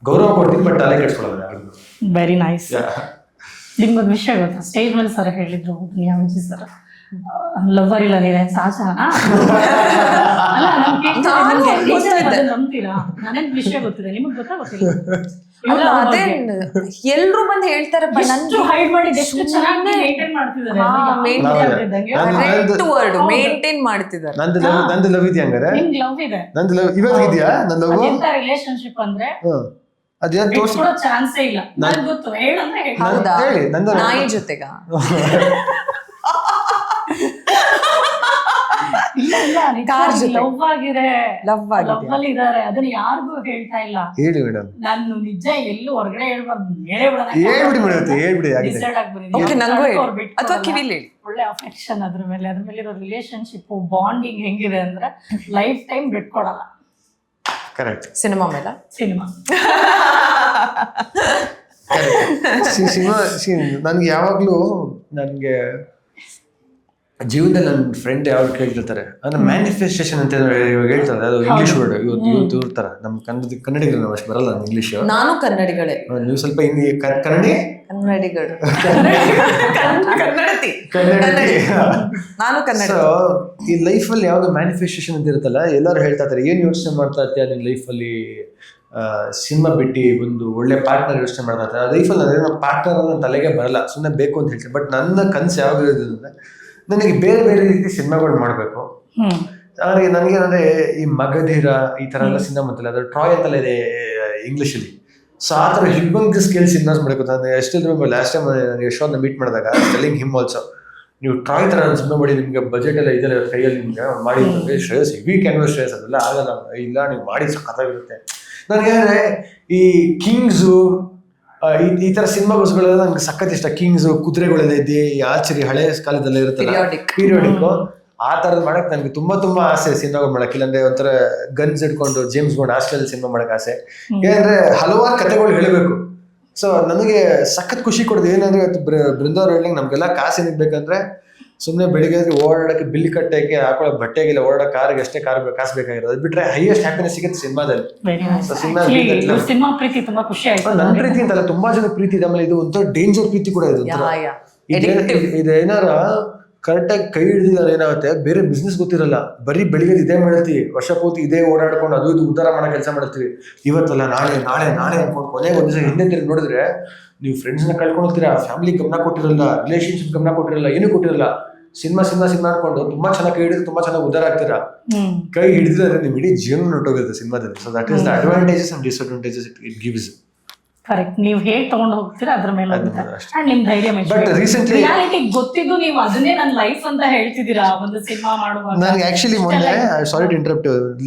ಗೌರವ ಕೊಡ್ತೀನಿ ಬಟ್ ತಲೆ ಕೆಡ್ಸ್ಕೊಳ್ಳಲ್ಲ ಯಾರಿಗೂ. Very nice. ನಿಮ್ಗೊಂದು ವಿಷಯ ಗೊತ್ತಾ, ಸ್ಟೇಜ್ ಮೇಲೆ ಸರ್ ಹೇಳಿದ್ರು ದುನಿಯಾವಿಜಿ ಸರ್, ಲವ್ವರ್ ಇಲ್ಲ ನೀವೇ ಸಹಜ ನಂಬ್ತೀರಾ? ನನಗೆ ವಿಷಯ ಗೊತ್ತಿದೆ, ನಿಮಗ್ ಗೊತ್ತಿಲ್ಲ. ಅದೇ ಎಲ್ರು ಬಂದು ಹೇಳ್ತಾರೆ ಹೈಡ್ ಮಾಡಿ ಎಷ್ಟು ಚೆನ್ನಾಗಿ ಮೇಂಟೈನ್ ಮಾಡ್ತಿದ್ದಾರೆ. ಮೇಂಟೈನ್ ಮಾಡ್ತಿದ್ದಾರೆ. ನಂದು ಲವ್ ಇದೆಯಾ ಹಂಗಾರೆ? ನಿಮ್ಗೆ ಲವ್ ಇದೆ? ನಂದು ಲವ್ ಇವಾಗ ಇದೆಯಾ? ನನ್ನ ಲವ್ ಎಂತ ರಿಲೇಶನ್ಶಿಪ್ ಅಂದ್ರೆ ಅದೇನ್ ತೋರಿಸೋ ಚಾನ್ಸೇ ಇಲ್ಲ. ನನಗೆ ಗೊತ್ತು, ಹೇಳಂದ್ರೆ ಹೇಳಿ. ನಾಯಿ ಜೊತೆಗ ಲವ್ ಆಗಿದೆ, ಲವ್ ಅಲ್ಲಿ ಇದಾರೆ, ಅದನ್ನ ಯಾರಿಗೂ ಹೇಳ್ತಾ ಇಲ್ಲ. ಹೇಳಿ ಮೇಡಮ್. ನಾನು ನಿಜ ಎಲ್ಲೂ ಹೊರಗಡೆ ಹೇಳ್ಬಾರ್ದು, ಒಳ್ಳೆ ಅಫೆಕ್ಷನ್ ಅದ್ರ ಮೇಲೆ ಇರೋ ರಿಲೇಶನ್ಶಿಪ್ ಬಾಂಡಿಂಗ್ ಹೆಂಗಿದೆ ಅಂದ್ರೆ ಲೈಫ್ ಟೈಮ್ ಬಿಟ್ಕೊಡಲ್ಲ. ಕರೆಕ್ಟ್. ಸಿನಿಮಾ ಮೇಲೆ ಸಿನಿಮಾ ನನ್ಗೆ ಯಾವಾಗ್ಲೂ ನನ್ಗೆ ಜೀವನದಲ್ಲಿ ನನ್ನ ಫ್ರೆಂಡ್ ಯಾವಾಗ ಕೇಳ್ತಿರ್ತಾರೆ ಅಂದ್ರೆ ಮ್ಯಾನಿಫೆಸ್ಟೇಷನ್ ಅಂತ ಇವಾಗ ಹೇಳ್ತಾರೆ, ಅದು ಇಂಗ್ಲಿಷ್ ವರ್ಡ್. ಇವತ್ತು ಇರ್ತಾರ ನಮ್ಮ ಕನ್ನಡಿಗರು ನಾವು ಅಷ್ಟು ಬರಲ್ಲ ಇಂಗ್ಲಿಷ್. ನಾನು ಕನ್ನಡಿಗಳೇ, ನೀವು ಸ್ವಲ್ಪ ಹಿಂದಿ ಕನ್ನಡಿಗಳು ನಾನು ಕನ್ನಡ. ಈ ಲೈಫಲ್ಲಿ ಯಾವ್ದು ಮ್ಯಾನಿಫೆಸ್ಟೇಷನ್ ಅಂತ ಇರುತ್ತಲ್ಲ, ಎಲ್ಲರೂ ಹೇಳ್ತಾ ಇರ್ತಾರೆ ಏನ್ ಯೋಚನೆ ಮಾಡ್ತಾ ಇರ್ತೀಯ ನಿನ್ನ ಲೈಫಲ್ಲಿ, ಸಿನಿಮಾ ಬಿಟ್ಟು ಒಂದು ಒಳ್ಳೆ ಪಾರ್ಟ್ನರ್ ಯೋಚನೆ ಮಾಡ್ತಾ ಇರ್ತಾರೆ. ಲೈಫಲ್ಲಿ ಅಂದ್ರೆ ನಮ್ಮ ಪಾರ್ಟ್ನರ್ ನನ್ನ ತಲೆಗೆ ಬರಲ್ಲ, ಸುಮ್ಮನೆ ಬೇಕು ಅಂತ ಹೇಳ್ತೀನಿ. ಬಟ್ ನನ್ನ ಕನಸು ಯಾವಾಗ ಇರೋದಂದ್ರೆ ನನಗೆ ಬೇರೆ ಬೇರೆ ರೀತಿ ಸಿನಿಮಾಗಳು ಮಾಡಬೇಕು. ನನಗೇನಂದ್ರೆ ಈ ಮಗಧೀರ ಈ ತರ ಎಲ್ಲ ಸಿನಿಮಾ ಅಂತಲ್ಲ, ಅದು ಟ್ರಾಯ್ ಅಂತಲ್ಲ ಇದೆ ಇಂಗ್ಲಿಷಲ್ಲಿ. ಸೊ ಆ ಥರ ಹಿಬ್ಬಂಗ್ ಸ್ಕೇಲ್ ಸಿನಿಮಾಸ್ ಮಾಡಬೇಕು. ನಾನು ಎಷ್ಟಿದ್ರು ಲಾಸ್ಟ್ ಟೈಮ್ ಯಶೋನ ಮೀಟ್ ಮಾಡಿದಾಗ ಟೆಲ್ಲಿಂಗ್ ಹಿಮ್ ಆಲ್ಸೋ, ನೀವು ಟ್ರಾಯ್ ಥರ ಸಿನಿಮಾ ಮಾಡಿ, ನಿಮಗೆ ಬಜೆಟ್ ಎಲ್ಲ ಇದೆಲ್ಲ ಕೈಯಲ್ಲಿ ನಿಮ್ಗೆ ಮಾಡಿ ಶ್ರೇಯಸ್ ಹೆವಿ ಕ್ಯಾನ್ವಸ್ ಶ್ರೇಯಸ್ ಅದೆಲ್ಲ ಆಗಲ್ಲ, ಇಲ್ಲ ನೀವು ಮಾಡಿ ಸಖತ್ತಾಗಿರುತ್ತೆ. ನನಗೆ ಈ ಕಿಂಗ್ಸು ಈ ತರ ಸಿನಿಮಾಗೋಸ್ಗಳೆಲ್ಲ ನಂಗೆ ಸಖತ್ ಇಷ್ಟ. ಕಿಂಗ್ಸ್ ಕುದುರೆಗಳೆಲ್ಲ ಇದೆ, ಆರ್ಚರಿ ಹಳೆ ಕಾಲದಲ್ಲ ಇರುತ್ತಲ್ಲ ಪೀರಿಯೋಡಿಕ್, ಆ ತರದ್ ಮಾಡಕ್ ನನ್ಗೆ ತುಂಬಾ ಆಸೆ ಸಿನಿಮಾಗಳು ಮಾಡಕ್. ಇಲ್ಲಾಂದ್ರೆ ಒಂಥರ ಗನ್ಸ್ ಇಟ್ಕೊಂಡು ಜೇಮ್ಸ್ ಬಾಂಡ್ ಆಸ್ಟ್ರೇಲ್ ಸಿನಿಮಾ ಮಾಡಕ್ ಆಸೆ. ಏನಂದ್ರೆ ಹಲವಾರು ಕಥೆಗಳು ಹೇಳಬೇಕು. ಸೊ ನನಗೆ ಸಖತ್ ಖುಷಿ ಕೊಡೋದು ಏನಂದ್ರೆ ಬೃಂದಾವನ್ ಹೇಳ್ದಂಗೆ ನಮ್ಗೆಲ್ಲ ಕಾಸು ಏನಿಗೆ ಬೇಕಂದ್ರೆ ಸುಮ್ಮನೆ ಬೆಳಿಗ್ಗೆ ಓಡಾಡಕ್ಕೆ ಬಿಲ್ ಕಟ್ಟಕ್ಕೆ ಹಾಕೊಳ್ಳೋ ಬಟ್ಟೆಗೆಲ್ಲ ಓಡಾಡೋ ಕಾರ್ಗೆ ಅಷ್ಟೇ ಕಾಸು ಬೇಕಾಗಿರೋದು. ಅದು ಬಿಟ್ರೆ ಹೈಯೆಸ್ಟ್ ಹ್ಯಾಪಿನೆಸ್ ಸಿಗುತ್ತೆ ಸಿನಿಮಾದಲ್ಲಿ. ಸಿನಿಮಾ ಪ್ರೀತಿ ತುಂಬಾ ಖುಷಿ ಆಯ್ತು. ನನ್ನ ಪ್ರೀತಿ ಅಂತಲ್ಲ, ತುಂಬಾ ಜನ ಪ್ರೀತಿ ಇದೆ. ಆಮೇಲೆ ಇದು ಒಂಥರ ಡೇಂಜರ್ ಪ್ರೀತಿ ಕೂಡ ಇದು. ಇದೇನಾರ ಕರೆಕ್ಟಾಗಿ ಕೈ ಹಿಡಿದಿಲ್ಲ ಏನಾಗುತ್ತೆ, ಬೇರೆ ಬಿಸ್ನೆಸ್ ಗೊತ್ತಿರಲ್ಲ, ಬರೀ ಬೆಳಿಗ್ಗೆ ಇದೇ ಮಾಡ್ತೀವಿ, ವರ್ಷ ಪೂರ್ತಿ ಇದೇ ಓಡಾಡ್ಕೊಂಡು ಅದು ಇದು ಉದ್ಧಾರ ಮಾಡೋ ಕೆಲಸ ಮಾಡ್ತೀವಿ. ಇವತ್ತಲ್ಲ ನಾಳೆ ನಾಳೆ ನಾಳೆ ಅನ್ಕೊಂಡು ಕೊನೆಗೆ ಒಂದ್ ದಿವಸ ಹಿಂದೆ ತಿರುಗಿ ನೋಡಿದ್ರೆ ನೀವು ಫ್ರೆಂಡ್ಸ್ನ ಕಳ್ಕೊಂಡ್ತೀರಾ, ಫ್ಯಾಮಿಲಿ ಗಮನ ಕೊಟ್ಟಿರಲ್ಲ, ರಿಲೇಶನ್ಶಿಪ್ ಗಮನ ಕೊಟ್ಟಿರಲ್ಲ, ಏನೂ ಕೊಟ್ಟಿರಲ್ಲ. ಸಿನಿಮಾ ಅನ್ಕೊಂಡು ತುಂಬಾ ಚೆನ್ನಾಗಿ ಕೈ ಹಿಡಿದು ತುಂಬಾ ಚೆನ್ನಾಗಿ ಉದ್ಧಾರ ಆಗ್ತೀರಾ. ಕೈ ಹಿಡಿದ್ರೆ ನಿಮ್ ಇಡೀ ಜೀವನ ಹೊರಟೋಗುತ್ತೆ ಸಿನಿಮಾದಲ್ಲಿ. So that is the advantages and disadvantages it gives. Correct. ನೀವು ಹೇಗೆ ತಗೊಂಡು ಹೋಗ್ತೀರಾ ಅದ್ರ ಮೇಲೆ ನಿಮ್ ಧೈರ್ಯ. ಬಟ್ ರೀಸೆಂಟ್ಲಿ ರಿಯಾಲಿಟಿ ಗೊತ್ತಿದ್ದು ನೀವು ಅದನ್ನೇ ನನ್ನ ಲೈಫ್ ಅಂತ ಹೇಳ್ತಿದ್ದೀರಾ ಒಂದು ಸಿನಿಮಾ ಮಾಡುವಾಗ. ನನಗೆ ಆಕ್ಚುಲಿ ಮೊನ್ನೆ sorry to interrupt,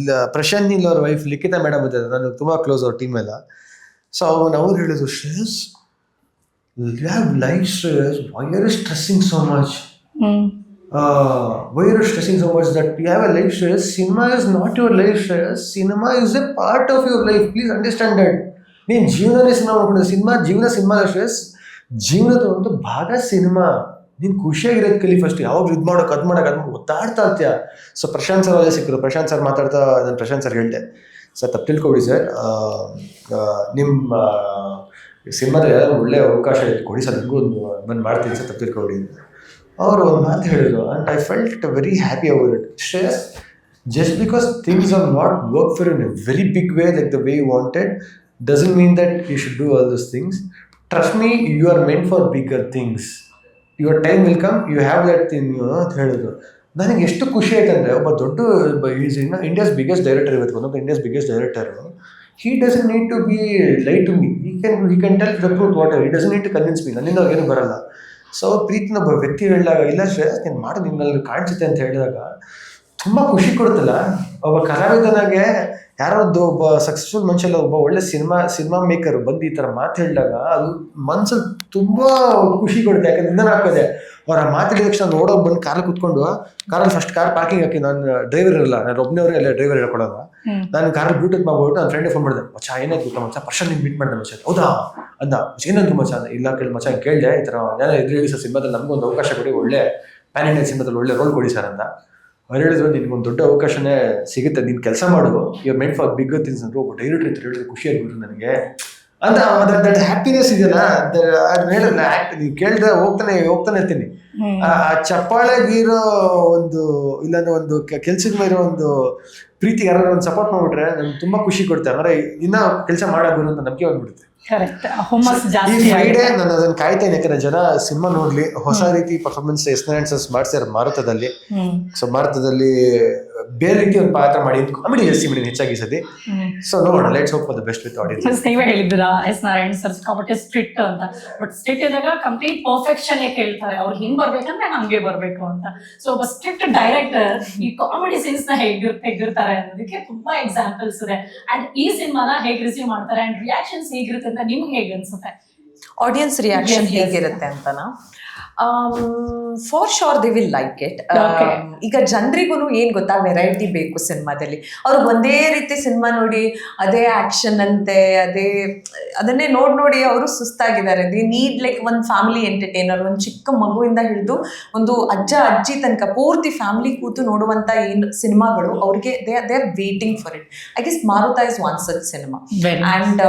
Prashanth Neel ಅವ್ರ ವೈಫ್ ಲಿಖಿತಾ ಮೇಡಮ್ ಇದ್ದಾರೆ, ನನಗೆ ತುಂಬಾ ಕ್ಲೋಸ್ ಅವ್ರ ಟೀಮ್ ಎಲ್ಲ. ಸೊ ಅವ್ರು ಹೇಳಿದ್ರು, Shreyas you have life, Shreyas, why are you stressing so much? why you're stressing so much that you have a life stress? Cinema is not your life stress. Cinema is a part of your life. Please understand that. ನೀನು ಜೀವನನೇ cinema ಮಾಡ್ಕೊಂಡು cinema stress, ಜೀವನದ ಒಂದು ಭಾಗ cinema. ನೀನು ಖುಷಿಯಾಗಿರೋದು ಕಲಿ first. ಯಾವಾಗ ಇದು ಮಾಡೋಕೆ ಅದು ಒತ್ತಾಡ್ತಾ ಇರ್ತೀಯ. ಸೊ ಪ್ರಶಾಂತ್ ಸರ್ ಅಲ್ಲೇ ಸಿಕ್ಕರು. ಪ್ರಶಾಂತ್ ಸರ್ ಮಾತಾಡ್ತಾ ನಾನು ಪ್ರಶಾಂತ್ ಸರ್ ಹೇಳಿದೆ, ಸರ್ ತಪ್ಪು ತಿಳ್ಕೊಬಿಡಿ ಸರ್, ನಿಮ್ಮ ಸಿನಿಮಾದಲ್ಲಿ ಯಾರು ಒಳ್ಳೆ ಅವಕಾಶ ಇದೆ ಕೊಡಿ ಸರ್, ನನಗೂ ಬಂದು ಮಾಡ್ತೀನಿ ಸರ್, ತಪ್ಪು ತಿಳ್ಕೊಬಿಡಿ. ಅವರು ಒಂದು ಮಾತು ಹೇಳಿದ್ರು and I felt very happy about it. Stress just because things have not worked for you in a very big way like the way you wanted doesn't mean that you should do all those things. Trust me, you are meant for bigger things. Your time will come, you have that thing ಅಂತ ಹೇಳಿದ್ರು. ನನಗೆ ಎಷ್ಟು ಖುಷಿ ಆಯ್ತು ಅಂದರೆ, ಒಬ್ಬ ದೊಡ್ಡ India's biggest director ಇವತ್ತು, one of the India's biggest director, he doesn't need to be lie to me. He can tell the truth whatever. He doesn't need to convince me. ನನ್ನಿಂದ ಏನು ಬರಲ್ಲ. ಸೊ ಪ್ರೀತಿನ ಒಬ್ಬ ವ್ಯಕ್ತಿ ಹೇಳಿದಾಗ, ಇಲ್ಲ ಶ್ರೇಯಸ್ ನೀನು ಮಾಡಿ ನಿನ್ನಲ್ಲಿ ಕಾಣಿಸುತ್ತೆ ಅಂತ ಹೇಳಿದಾಗ ತುಂಬ ಖುಷಿ ಕೊಡುತ್ತಲ್ಲ. ಒಬ್ಬ ಕಲಾವಿದನಾಗೆ ಯಾರೋ ಒಬ್ಬ ಸಕ್ಸಸ್ಫುಲ್ ಮನುಷ್ಯಲ್ಲ, ಒಬ್ಬ ಒಳ್ಳೆ ಸಿನಿಮಾ ಮೇಕರ್ ಬಂದು ಈ ಥರ ಮಾತು ಹೇಳಿದಾಗ ಅದು ಮನ್ಸಲ್ಲಿ ತುಂಬ ಖುಷಿ ಕೊಡುತ್ತೆ. ಯಾಕಂದ್ರೆ ಇಂಧನ ಹಾಕೋದೆ. ಅವ್ರ ಮಾತಾಡಿದ ತಕ್ಷಣ ನೋಡೋಕೆ ಬಂದು ಕಾರಲ್ಲಿ ಕುತ್ಕೊಂಡು, ಕಾರಲ್ಲಿ ಫಸ್ಟ್ ಕಾರ್ ಪಾರ್ಕಿಂಗ್ ಹಾಕಿ, ನಾನು ಡ್ರೈವರ್ ಇರಲ್ಲ, ನಾನು ಒಬ್ಬನೇ ಎಲ್ಲ ಡ್ರೈವರ್ ಹೇಳ್ಕೊಡೋದು. ನಾನು ಕಾರಲ್ಲಿ ಬ್ಲೂಟೂತ್ ಮಾಡ್ಬಿಟ್ಟು ನನ್ನ ಫ್ರೆಂಡಿಗೆ ಫೋನ್ ಮಾಡಿದೆ, ಮಚ್ಚ ಏನಾಯ್ತು ಗೊತ್ತಾ ಮಚ್ಚ, ಪರ್ಷನ್ ನಿಂಗೆ ಮೀಟ್ ಮಾಡಿದೆ ಮಚ್ಚ. ಹೌದಾ ಅಂದ, ಏನಂದ್ರು ಮಚ್ಚ? ಇಲ್ಲ ಕೇಳಿ ಮಚ್ಚ, ಕೇಳಿದೆ ಈ ಥರ ನಾನು ಎದುರು ಸರ್ ಸಿನಿಮಾದಲ್ಲಿ ನಮಗೊಂದು ಅವಕಾಶ ಕೊಡಿ, ಒಳ್ಳೆ ಪ್ಯಾನ್ ಇಂಡಿಯಾ ಸಿನಿಮಾದಲ್ಲಿ ಒಳ್ಳೆ ರೋಲ್ ಕೊಡಿ ಸರ್ ಅಂತ. ಅವ್ರು ಹೇಳಿದ್ರು, ನಿನ್ಗೊಂದು ದೊಡ್ಡ ಅವಕಾಶನೇ ಸಿಗುತ್ತೆ, ನೀನು ಕೆಲಸ ಮಾಡು, you made for bigger things ಅಂದರು. ಒಬ್ಬ ಡೈರೆಕ್ಟರ್ ಅಂತ ಹೇಳಿದ್ರೆ ಖುಷಿಯಾಗಿಬಿಟ್ರು ನನಗೆ ಅಂತ. ದಟ್ ಹ್ಯಾಪಿನೆಸ್ ಇದೆಯಲ್ಲ, ಅದು ಹೇಳಲ್ಲ, ನೀವು ಕೇಳಿದ್ರೆ ಹೋಗ್ತಾನೆ ಇರ್ತೀನಿ. ಆ ಚಪ್ಪಾಳೆಗಿರೋ ಒಂದು, ಇಲ್ಲಾಂದ್ರೆ ಒಂದು ಕೆಲ್ಸದ ಮೇಲೆ ಒಂದು ಪ್ರೀತಿ ಯಾರು ಒಂದು ಸಪೋರ್ಟ್ ಮಾಡ್ಬಿಟ್ರೆ ನನ್ಗೆ ತುಂಬಾ ಖುಷಿ ಕೊಡುತ್ತೆ. ಅಂದ್ರೆ ಇನ್ನ ಕೆಲಸ ಮಾಡಬಹುದು ಅಂತ ನಂಬಿಕೆ ಬಂದ್ಬಿಡುತ್ತೆ. ಈ ಫ್ರೈಡೇ ನಾನು ಅದನ್ನ ಕಾಯ್ತೇನೆ, ಯಾಕಂದ್ರೆ ಜನ ಸಿನಿಮಾ ನೋಡ್ಲಿ, ಹೊಸ ರೀತಿ ಪರ್ಫಾರ್ಮೆನ್ಸ್ ಎಕ್ಸ್ಪೀರಿಯನ್ಸಸ್ ಮಾಡ್ತಾರೆ ಮಾರುತದಲ್ಲಿ. ಸೊ ಮಾರುತದಲ್ಲಿ ಬೇರೆ ರೀತಿ ಒಂದು ಪಾತ್ರ ಮಾಡಿ ಕಾಮಿಡಿ ಜಾಸ್ತಿ ಮಾಡಿ ಹೆಚ್ಚಾಗಿ ಸತಿ. ಸೊ ನೋಡೋಣ, let's hope for the best with audience. ನೀವೇ ಹೇಳಿದ್ರಾ ಎಸ್ ನಾರಾಯಣ್ ಸರ್ ಸಿಕ್ಕಾಪಟ್ಟೆ ಸ್ಟ್ರಿಕ್ಟ್ ಅಂತ, ಬಟ್ ಸ್ಟ್ರಿಕ್ಟ್ ಇದ್ದಾಗ ಕಂಪ್ಲೀಟ್ ಪರ್ಫೆಕ್ಷನ್ ಹೇಳ್ತಾರೆ, ಅವ್ರು ಹಿಂಗ್ ಬರ್ಬೇಕಂದ್ರೆ ಹಂಗೆ ಬರ್ಬೇಕು ಅಂತ. ಸೊ ಒಬ್ಬ ಸ್ಟ್ರಿಕ್ಟ್ ಡೈರೆಕ್ಟರ್ ಈ ಕಾಮಿಡಿ ಸೀನ್ಸ್ ನ ಹೇಗಿರ್ತಾರೆ ಅನ್ನೋದಕ್ಕೆ ತುಂಬಾ ಎಕ್ಸಾಂಪಲ್ಸ್ ಇದೆ. ಅಂಡ್ ಈ ಸಿನಿಮಾನ ಹೇಗೆ ರಿಸೀವ್ ಮಾಡ್ತಾರೆ ಅಂಡ್ ರಿಯಾಕ್ಷನ್ಸ್ ಹೇಗಿರುತ್ತೆ ಅಂತ ನಿಮ್ಗೆ ಹೇಗೆ ಅನ್ಸುತ್ತೆ? ಆಡಿಯನ್ಸ್ ರಿಯಾಕ್ಷನ್ ಹೇಗಿರುತ್ತೆ ಅಂತನಾ? For sure they will like it. ಈಗ ಜನರಿಗೂ ಏನ್ ಗೊತ್ತಾ, ವೆರೈಟಿ ಬೇಕು ಸಿನಿಮಾದಲ್ಲಿ. ಅವ್ರು ಒಂದೇ ರೀತಿ ಸಿನಿಮಾ ನೋಡಿ ಅದೇ ಆಕ್ಷನ್ ಅಂತೆ ಅದನ್ನೇ ನೋಡಿ ಅವರು ಸುಸ್ತಾಗಿದ್ದಾರೆ. ದೇ ನೀಡ್ ಲೈಕ್ ಒಂದು ಫ್ಯಾಮಿಲಿ ಎಂಟರ್ಟೈನರ್. ಒಂದು ಚಿಕ್ಕ ಮಗುವಿಂದ ಹಿಡಿದು ಒಂದು ಅಜ್ಜ ಅಜ್ಜಿ ತನಕ ಪೂರ್ತಿ ಫ್ಯಾಮಿಲಿ ಕೂತು ನೋಡುವಂತ ಏನು ಸಿನಿಮಾಗಳು ಅವ್ರಿಗೆ they are waiting for it. I guess Maruta is one such cinema. And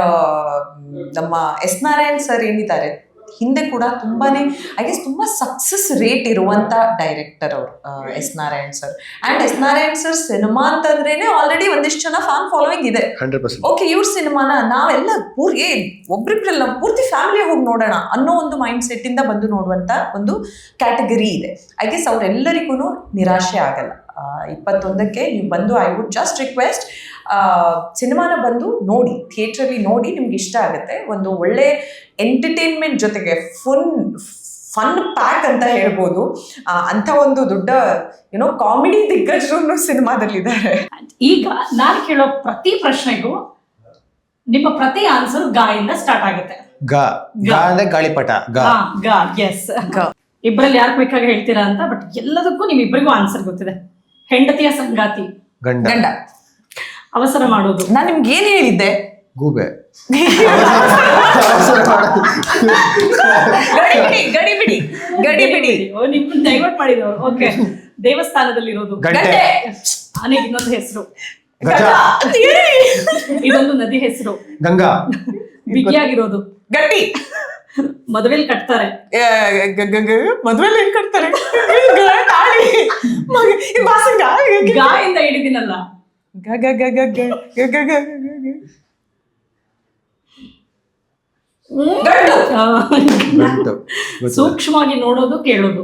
ನಮ್ಮ ಎಸ್ ನಾರಾಯಣ್ ಸರ್ ಏನಿದ್ದಾರೆ, ಹಿಂದೆ ಕೂಡ ತುಂಬಾನೇ ಐ ಗೆಸ್ ತುಂಬಾ ಸಕ್ಸಸ್ ರೇಟ್ ಇರುವಂತ ಡೈರೆಕ್ಟರ್ ಅವರು S Narayan sir. And S Narayan sir cinema ಅಂತಂದ್ರೇನೆ ಆಲ್ರೆಡಿ ಒಂದಿಷ್ಟು ಜನ ಫ್ಯಾನ್ ಫಾಲೋವಿಂಗ್ ಇದೆ. ಓಕೆ, ಇವ್ರ ಸಿನಿಮಾನ ನಾವೆಲ್ಲ ಒಬ್ರಿಬ್ರಲ್ಲ ಪೂರ್ತಿ ಫ್ಯಾಮಿಲಿ ಹೋಗಿ ನೋಡೋಣ ಅನ್ನೋ ಒಂದು ಮೈಂಡ್ ಸೆಟ್ ಇಂದ ಬಂದು ನೋಡುವಂತ ಒಂದು ಕ್ಯಾಟಗರಿ ಇದೆ. ಐ ಗೆಸ್ ಅವ್ರೆಲ್ಲರಿಗೂ ನಿರಾಶೆ ಆಗಲ್ಲ. 21ಕ್ಕೆ ನೀವು ಬಂದು, ಐ ವುಡ್ ಜಸ್ಟ್ ರಿಕ್ವೆಸ್ಟ್, ಸಿನಿಮಾನ ಬಂದು ನೋಡಿ, ಥಿಯೇಟ್ರಲ್ಲಿ ನೋಡಿ, ನಿಮ್ಗೆ ಇಷ್ಟ ಆಗುತ್ತೆ. ಒಂದು ಒಳ್ಳೆ ಎಂಟರ್ಟೈನ್ಮೆಂಟ್ ಜೊತೆಗೆ ಫನ್ ಪ್ಯಾಕ್ ಅಂತ ಹೇಳ್ಬೋದು. ಅಂತ ಒಂದು ದೊಡ್ಡ ಕಾಮಿಡಿ ದಿಗ್ಗಜರು ಸಿನಿಮಾದಲ್ಲಿದ್ದಾರೆ. ಈಗ ನಾನು ಕೇಳೋ ಪ್ರತಿ ಪ್ರಶ್ನೆಗೂ ನಿಮ್ಮ ಪ್ರತಿ ಆನ್ಸರ್ ಗಾ ಇಂದ ಸ್ಟಾರ್ಟ್ ಆಗುತ್ತೆ. ಗಾಳಿಪಟ. ಎಸ್, ಇಬ್ಬರಲ್ಲಿ ಯಾರು ಬೇಕಾಗಿ ಹೇಳ್ತೀರಾ ಅಂತ. ಬಟ್ ಎಲ್ಲದಕ್ಕೂ ನಿಮ್ಮಿಬ್ಬರಿಗೂ ಆನ್ಸರ್ ಗೊತ್ತಿದೆ. ಹೆಂಡತಿಯ ಸಂಗಾತಿ, ಗಂಡ, ಅವಸರ ಮಾಡೋದು. ನಾನು ನಿಮ್ಗೆ ಏನ್ ಹೇಳಿದ್ದೆ? ಗೂಬೆ. ಗಡಿಬಿಡಿ. ನಿಮ್ಗೆ ಡೈವರ್ಟ್ ಮಾಡಿದವರು. ಓಕೆ, ದೇವಸ್ಥಾನದಲ್ಲಿರೋದು. ಆನೆಗೆ ಇನ್ನೊಂದು ಹೆಸರು. ಇದೊಂದು ನದಿ ಹೆಸರು. ಗಂಗಾ. ಬಿಗಿಯಾಗಿರೋದು. ಗಟ್ಟಿ. ಮದುವೆಲಿ ಕಟ್ತಾರೆ. ಮದುವೆಲಿ ಹೆಂಗ್ ಕಟ್ತಾರೆ? ಗಾಯಿಂದ ಹಿಡಿದಿನಲ್ಲ. ಸೂಕ್ಷ್ಮವಾಗಿ ನೋಡೋದು, ಕೇಳೋದು.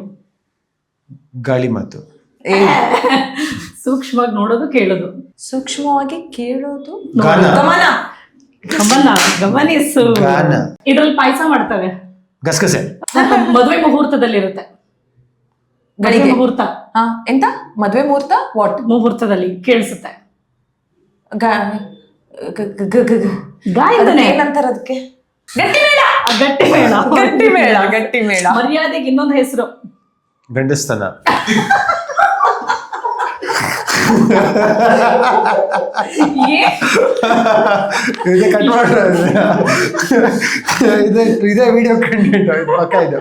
ಗಾಳಿ ಮಾತು. ಸೂಕ್ಷ್ಮವಾಗಿ ನೋಡೋದು, ಕೇಳೋದು. ಸೂಕ್ಷ್ಮವಾಗಿ ಕೇಳೋದು, ಗಮನಿಸು. ಇದ್ರಲ್ಲಿ ಪಾಯಸ ಮಾಡ್ತವೆ. ಗಸಗಸೆ. ಮದುವೆ ಮುಹೂರ್ತದಲ್ಲಿರುತ್ತೆ. ಮುಹೂರ್ತ. ಎಂತ ಮದುವೆ ಮುಹೂರ್ತ? ವಾಟ್ ಮುಹೂರ್ತದಲ್ಲಿ ಕೇಳಿಸುತ್ತೆ. ಏನಂತಾರ ಅದಕ್ಕೆ? ಗಟ್ಟಿ ಮೇಳ. ಗಟ್ಟಿ ಮೇಳ. ಮರ್ಯಾದೆಗೆ ಇನ್ನೊಂದು ಹೆಸರು. ಗಂಡಸ್ತನ. ಇದೇ ಕಟ್ ಮಾಡ್ರೆ ಇದೇ ವಿಡಿಯೋ ಕಂಟೆಂಟ್ ಪಕ್ಕ ಇದು.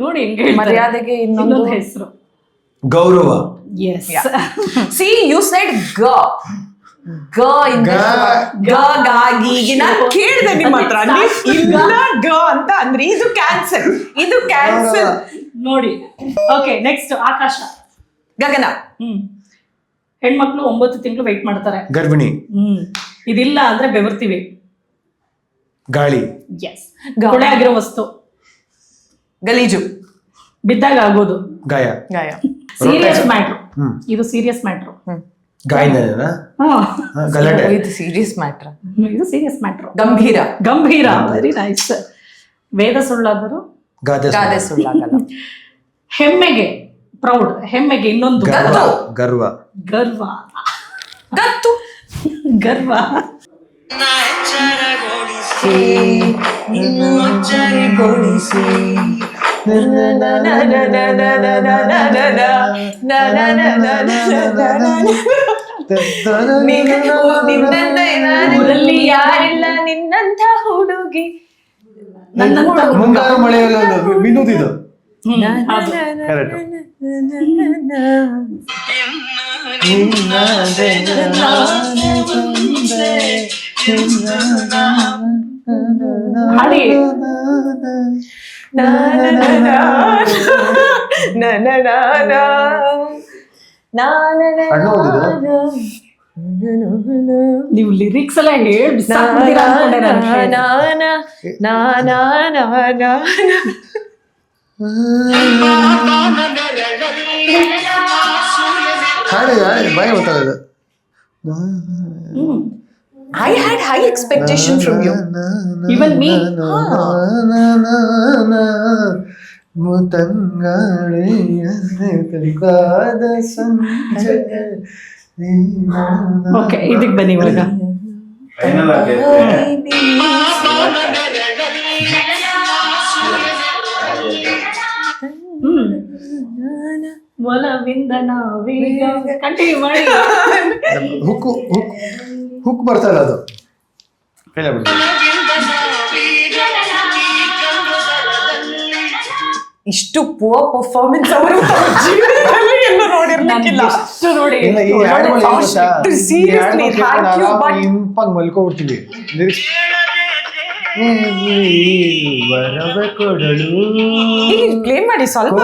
ನೋಡಿ ಹೆಂಗೆ ಮರ್ಯಾದೆಗೆ ಇನ್ನೊಂದು ಹೆಸರು ಗೌರವ. ಎಸ್ ಸಿ ಯು ಸೆಡ್ ಗ ಗಾಗಿ ನಾ ಕೇಳಿದೆ ನಿಮ್ಮ ಹತ್ರ, ಇಲ್ಲ ಗ ಅಂತ ಅಂದ್ರೆ ಇದು ಕ್ಯಾನ್ಸಲ್, ಇದು ಕ್ಯಾನ್ಸಲ್ ನೋಡಿ. ಓಕೆ, ನೆಕ್ಸ್ಟ್ ಆಕಾಶ. ಗಗನ. ಹೆಣ್ಮಕ್ಳು 9 ತಿಂಗಳು ವೆಯ್ಟ್ ಮಾಡ್ತಾರೆ. ಗರ್ಭಿಣಿ. ಇದಿಲ್ಲ ಅಂದ್ರೆ ಬೆವರ್ತೀವಿ. ಗಾಳಿ. ಎಸ್. ಕೊಳೆ ಆಗಿರೋ ವಸ್ತು. ಗಲೀಜು. ಬಿದ್ದಾಗ ಆಗೋದು. ಗಾಯ. ಗಾಯ. Serious matter. ಇದು ಸೀರಿಯಸ್ ಮ್ಯಾಟ್ರು. ಗಾಯನ ಗಲಾಟೆ. ಇದು ಸೀರಿಯಸ್ ಮ್ಯಾಟ್ರ್. ಇದು ಸೀರಿಯಸ್ ಮ್ಯಾಟ್ರು. ಗಂಭೀರ. ಗಂಭೀರ. Very nice. ವೇದ ಸುಳ್ಳಾದರೂ ಗಾದೆ ಸುಳ್ಳಾಗಲ್ಲ. ಹೆಮ್ಮೆಗೆ, ಪ್ರೌಡ್. ಹೆಮ್ಮೆಗೆ ಇನ್ನೊಂದು ಗರ್ವ. ಗರ್ವ. ಗರ್ವ. ಗತ್ತು. ಗರ್ವ. ಊರಲ್ಲಿ ಯಾರಿಲ್ಲ ನಿನ್ನಂಥ ಹುಡುಗಿ. ಮುಂಗಾರು ಮಳೆಯಲ್ಲ ವಿನೋದಿದು. ಕರೆಕ್ಟ್. ಹಾಡಿ. ನೀವು ಲಿರಿಕ್ಸ್ ಎಲ್ಲ ಹೇಳಿ ಹಾಡಿ ಬಾಯಿ ಗೊತ್ತಾಗದು. I had high expectation from you. Even me. Okay, ಇದಕ್ಕೆ ಬನ್ನಿ ಇವಾಗ. ಒಲವಿಂದ ನಾವೀಗ ಕಂಟಿನ್ಯೂ ಮಾಡಿ. ಹುಕ್ ಬರ್ತಾ ಇಲ್ಲ ಅದು. ಇಷ್ಟು ಪುವರ್ ಪರ್ಫಾರ್ಮೆನ್ಸ್ ಅವರು ನೋಡಿರ್ಲಿಕ್ಕಿಲ್ಲ. ಇಂಪಾಗ್ ಮಲ್ಕೊಬಿಡ್ತೀವಿ. ವರವ ಕೊಡಲು ಪ್ಲೇ ಮಾಡಿ ಸ್ವಲ್ಪ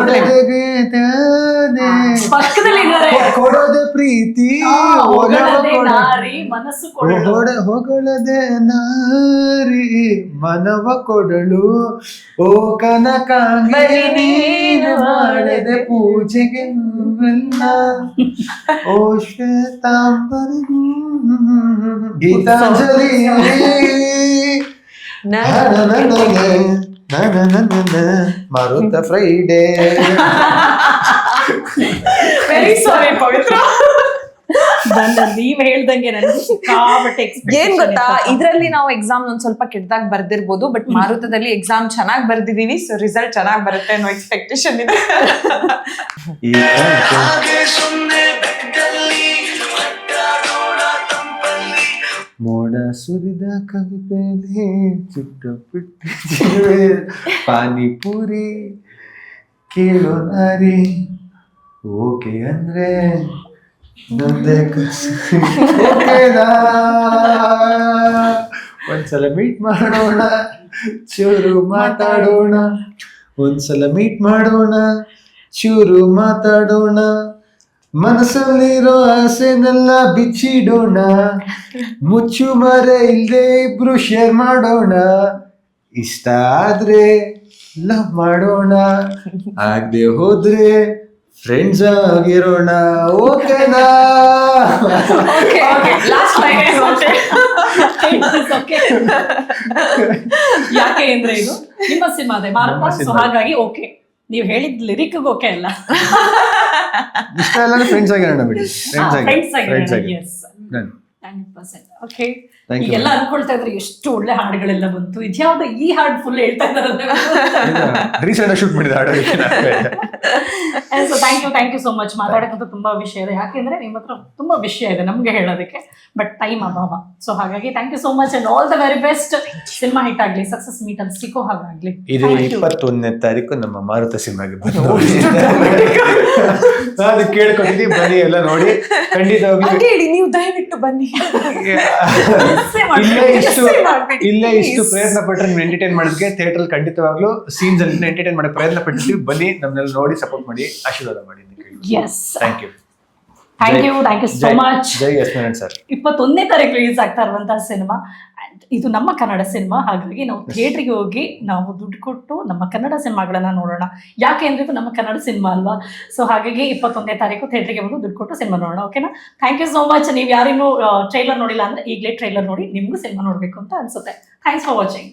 ಕೊಡದೆ ಪ್ರೀತಿ ಮನಸ್ಸು ಹೊಗಳದೆ ನಾರಿ ಮನವ ಕೊಡಲು. ಓ ಕನಕಾಂಗಿ ನೀನು ಮಾಡದೆ ಪೂಜೆಗೆ ಹೂವೆಲ್ಲ. ಓ ಶ್ವೇತಾಂಬರಿಗೂ ಗೀತಾಂಜಲಿ. ಮಾರುತ ಫ್ರೈಡೇ. ವೆರಿ ಸಾರಿ ಪವಿತ್ರ. ನೀವ್ ಹೇಳ್ದಂಗೆ ಏನ್ ಗೊತ್ತಾ, ಇದ್ರಲ್ಲಿ ನಾವು ಎಕ್ಸಾಮ್ ಒಂದ್ ಸ್ವಲ್ಪ ಕೆಟ್ಟದಾಗ ಬರ್ದಿರ್ಬೋದು, ಬಟ್ ಮಾರುತದಲ್ಲಿ ಎಕ್ಸಾಮ್ ಚೆನ್ನಾಗಿ ಬರ್ದಿದೀವಿ, ಸೊ ರಿಸಲ್ಟ್ ಚೆನ್ನಾಗಿ ಬರುತ್ತೆ ಅನ್ನೋ ಎಕ್ಸ್ಪೆಕ್ಟೇಷನ್ ಇದೆ. ಮೋಡ ಸುರಿದ ಕವಿತೆಯಲ್ಲಿ ಚುಟ್ಟ ಪಿಟ್ಟ ಪಾನಿಪುರಿ ಕೇಳೋ ನಾರಿ. ಓಕೆ ಅಂದ್ರೆ ನಂದೇ ಒಂದ್ಸಲ ಮೀಟ್ ಮಾಡೋಣ, ಚೂರು ಮಾತಾಡೋಣ. ಒಂದ್ಸಲ ಮೀಟ್ ಮಾಡೋಣ, ಚೂರು ಮಾತಾಡೋಣ. ಮನಸ್ಸಲ್ಲಿರೋ ಆಸೆನೆಲ್ಲ ಬಿಚ್ಚಿಡೋಣ. ಮುಚ್ಚು ಮರೆ ಇಲ್ದೆ ಇಬ್ರು ಶೇರ್ ಮಾಡೋಣ. ಇಷ್ಟ ಆದ್ರೆ ಲವ್ ಮಾಡೋಣ, ಆಗದೆ ಹೋದ್ರೆ ಫ್ರೆಂಡ್ಸ್ ಆಗಿರೋಣ. ಓಕೆನಾ? ಯಾಕೆ ಅಂದ್ರೆ ಇದು ನಿಮ್ಮ ಸಿನಿಮಾ ಅದೇ ಮಾರುತ, ಸೊ ಹಾಗಾಗಿ ಓಕೆ. ನೀವು ಹೇಳಿದ ಲಿರಿಕ್ ಓಕೆ ಅಲ್ಲ, ಇಷ್ಟ ಎಲ್ಲ ಫ್ರೆಂಡ್ಸ್ ಆಗಿರೋಣ ಬಿಡಿ. ಫ್ರೆಂಡ್ಸ್ ಆಗಿ ಓಕೆ. ಥ್ಯಾಂಕ್ ಯು ಈಗೆಲ್ಲ ಅನ್ಕೊಳ್ತಾ ಇದ್ರೆ ಎಷ್ಟು ಒಳ್ಳೆ ಹಾಡುಗಳೆಲ್ಲ ಬಂತು, ಇದ್ಯಾವ್ದು ಈ ಹಾಡು ಫುಲ್ ಹೇಳ್ತಾ ಇದಾರಲ್ಲ. ರೀಸೆಂಟ್ ಶೂಟ್ ಮಾಡಿದ ಹಾಡು so thank you so much. ಮಾತಾಡೋಕ್ಕಂತೂ ತುಂಬಾ ವಿಷಯ ಇದೆ, ಯಾಕೆಂದ್ರೆ ನಿಮ್ಮ ಹತ್ರ ತುಂಬಾ ವಿಷಯ ಇದೆ ನಮ್ಗೆ ಹೇಳೋದಕ್ಕೆ, ಬಟ್ ಟೈಮ್ ಅಭಾವ. ಸೊ ಹಾಗಾಗಿ thank you so much and all the very best. Cinema hit ಆಗ್ಲಿ, ಸಕ್ಸಸ್ ಮೀಟ್ ಅಲ್ಲಿ ಸಿಕ್ಕೋ ಹಾಗಾಗ್ಲಿ. ಇದೇ 21ನೇ ತಾರೀಕು ನಮ್ಮ ಮಾರುತ ಸಿನಿಮಾಗೆ ಬಂದು ನಾನು ಕೇಳ್ಕೊಂಡಿದ್ದೀವಿ, ಬನ್ನಿ ಎಲ್ಲ ನೋಡಿ ಖಂಡಿತವಾಗ್ಲೂ. ಹೇಳಿ ನೀವು ದಯವಿಟ್ಟು ಬನ್ನಿ. ಇಲ್ಲೇ ಇಷ್ಟು ಪ್ರಯತ್ನ ಪಟ್ಟರೆ ನೀವು ಎಂಟರ್ಟೈನ್ ಮಾಡೋದಕ್ಕೆ ಥಿಯೇಟರ್ ಖಂಡಿತವಾಗ್ಲೂ ಸೀನ್ಸ್ ಅಲ್ಲಿ ಎಂಟರ್ಟೈನ್ ಮಾಡಕ್ಕೆ ಪ್ರಯತ್ನ ಪಟ್ಟಿದ್ದೀವಿ. ಬನ್ನಿ, ನಮ್ಮನ್ನೆಲ್ಲ ನೋಡಿ ಸಪೋರ್ಟ್ ಮಾಡಿ, ಆಶೀರ್ವಾದ ಮಾಡಿ. Yes, thank you so much. ಜೈ ಎಸ್ ನಾರಾಯಣ್ ಸರ್. 21ನೇ ತಾರೀಕು ರಿಲೀಸ್ ಆಗ್ತಾ ಇರುವಂತಹ ಸಿನಿಮಾ, ಇದು ನಮ್ಮ ಕನ್ನಡ ಸಿನಿಮಾ. ಹಾಗಾಗಿ ನಾವು ಥಿಯೇಟ್ರಿಗೆ ಹೋಗಿ ನಾವು ದುಡ್ಡು ಕೊಟ್ಟು ನಮ್ಮ ಕನ್ನಡ ಸಿನಿಮಾಗಳನ್ನ ನೋಡೋಣ. ಯಾಕೆ ಅಂದ್ರೆ ಇದು ನಮ್ಮ ಕನ್ನಡ ಸಿನಿಮಾ ಅಲ್ವಾ. ಸೊ ಹಾಗಾಗಿ 21ನೇ ತಾರೀಕು ಥಿಯೇಟ್ರಿಗೆ ಬಂದು ದುಡ್ಡು ಕೊಟ್ಟು ಸಿನಿಮಾ ನೋಡೋಣ. ಓಕೆನಾ? Thank you so much. ನೀವು ಯಾರಿನ್ನೂ ಟ್ರೈಲರ್ ನೋಡಿಲ್ಲ ಅಂದ್ರೆ ಈಗಲೇ ಟ್ರೈಲರ್ ನೋಡಿ, ನಿಮಗೂ ಸಿನಿಮಾ ನೋಡಬೇಕು ಅಂತ ಅನ್ಸುತ್ತೆ. Thanks for watching.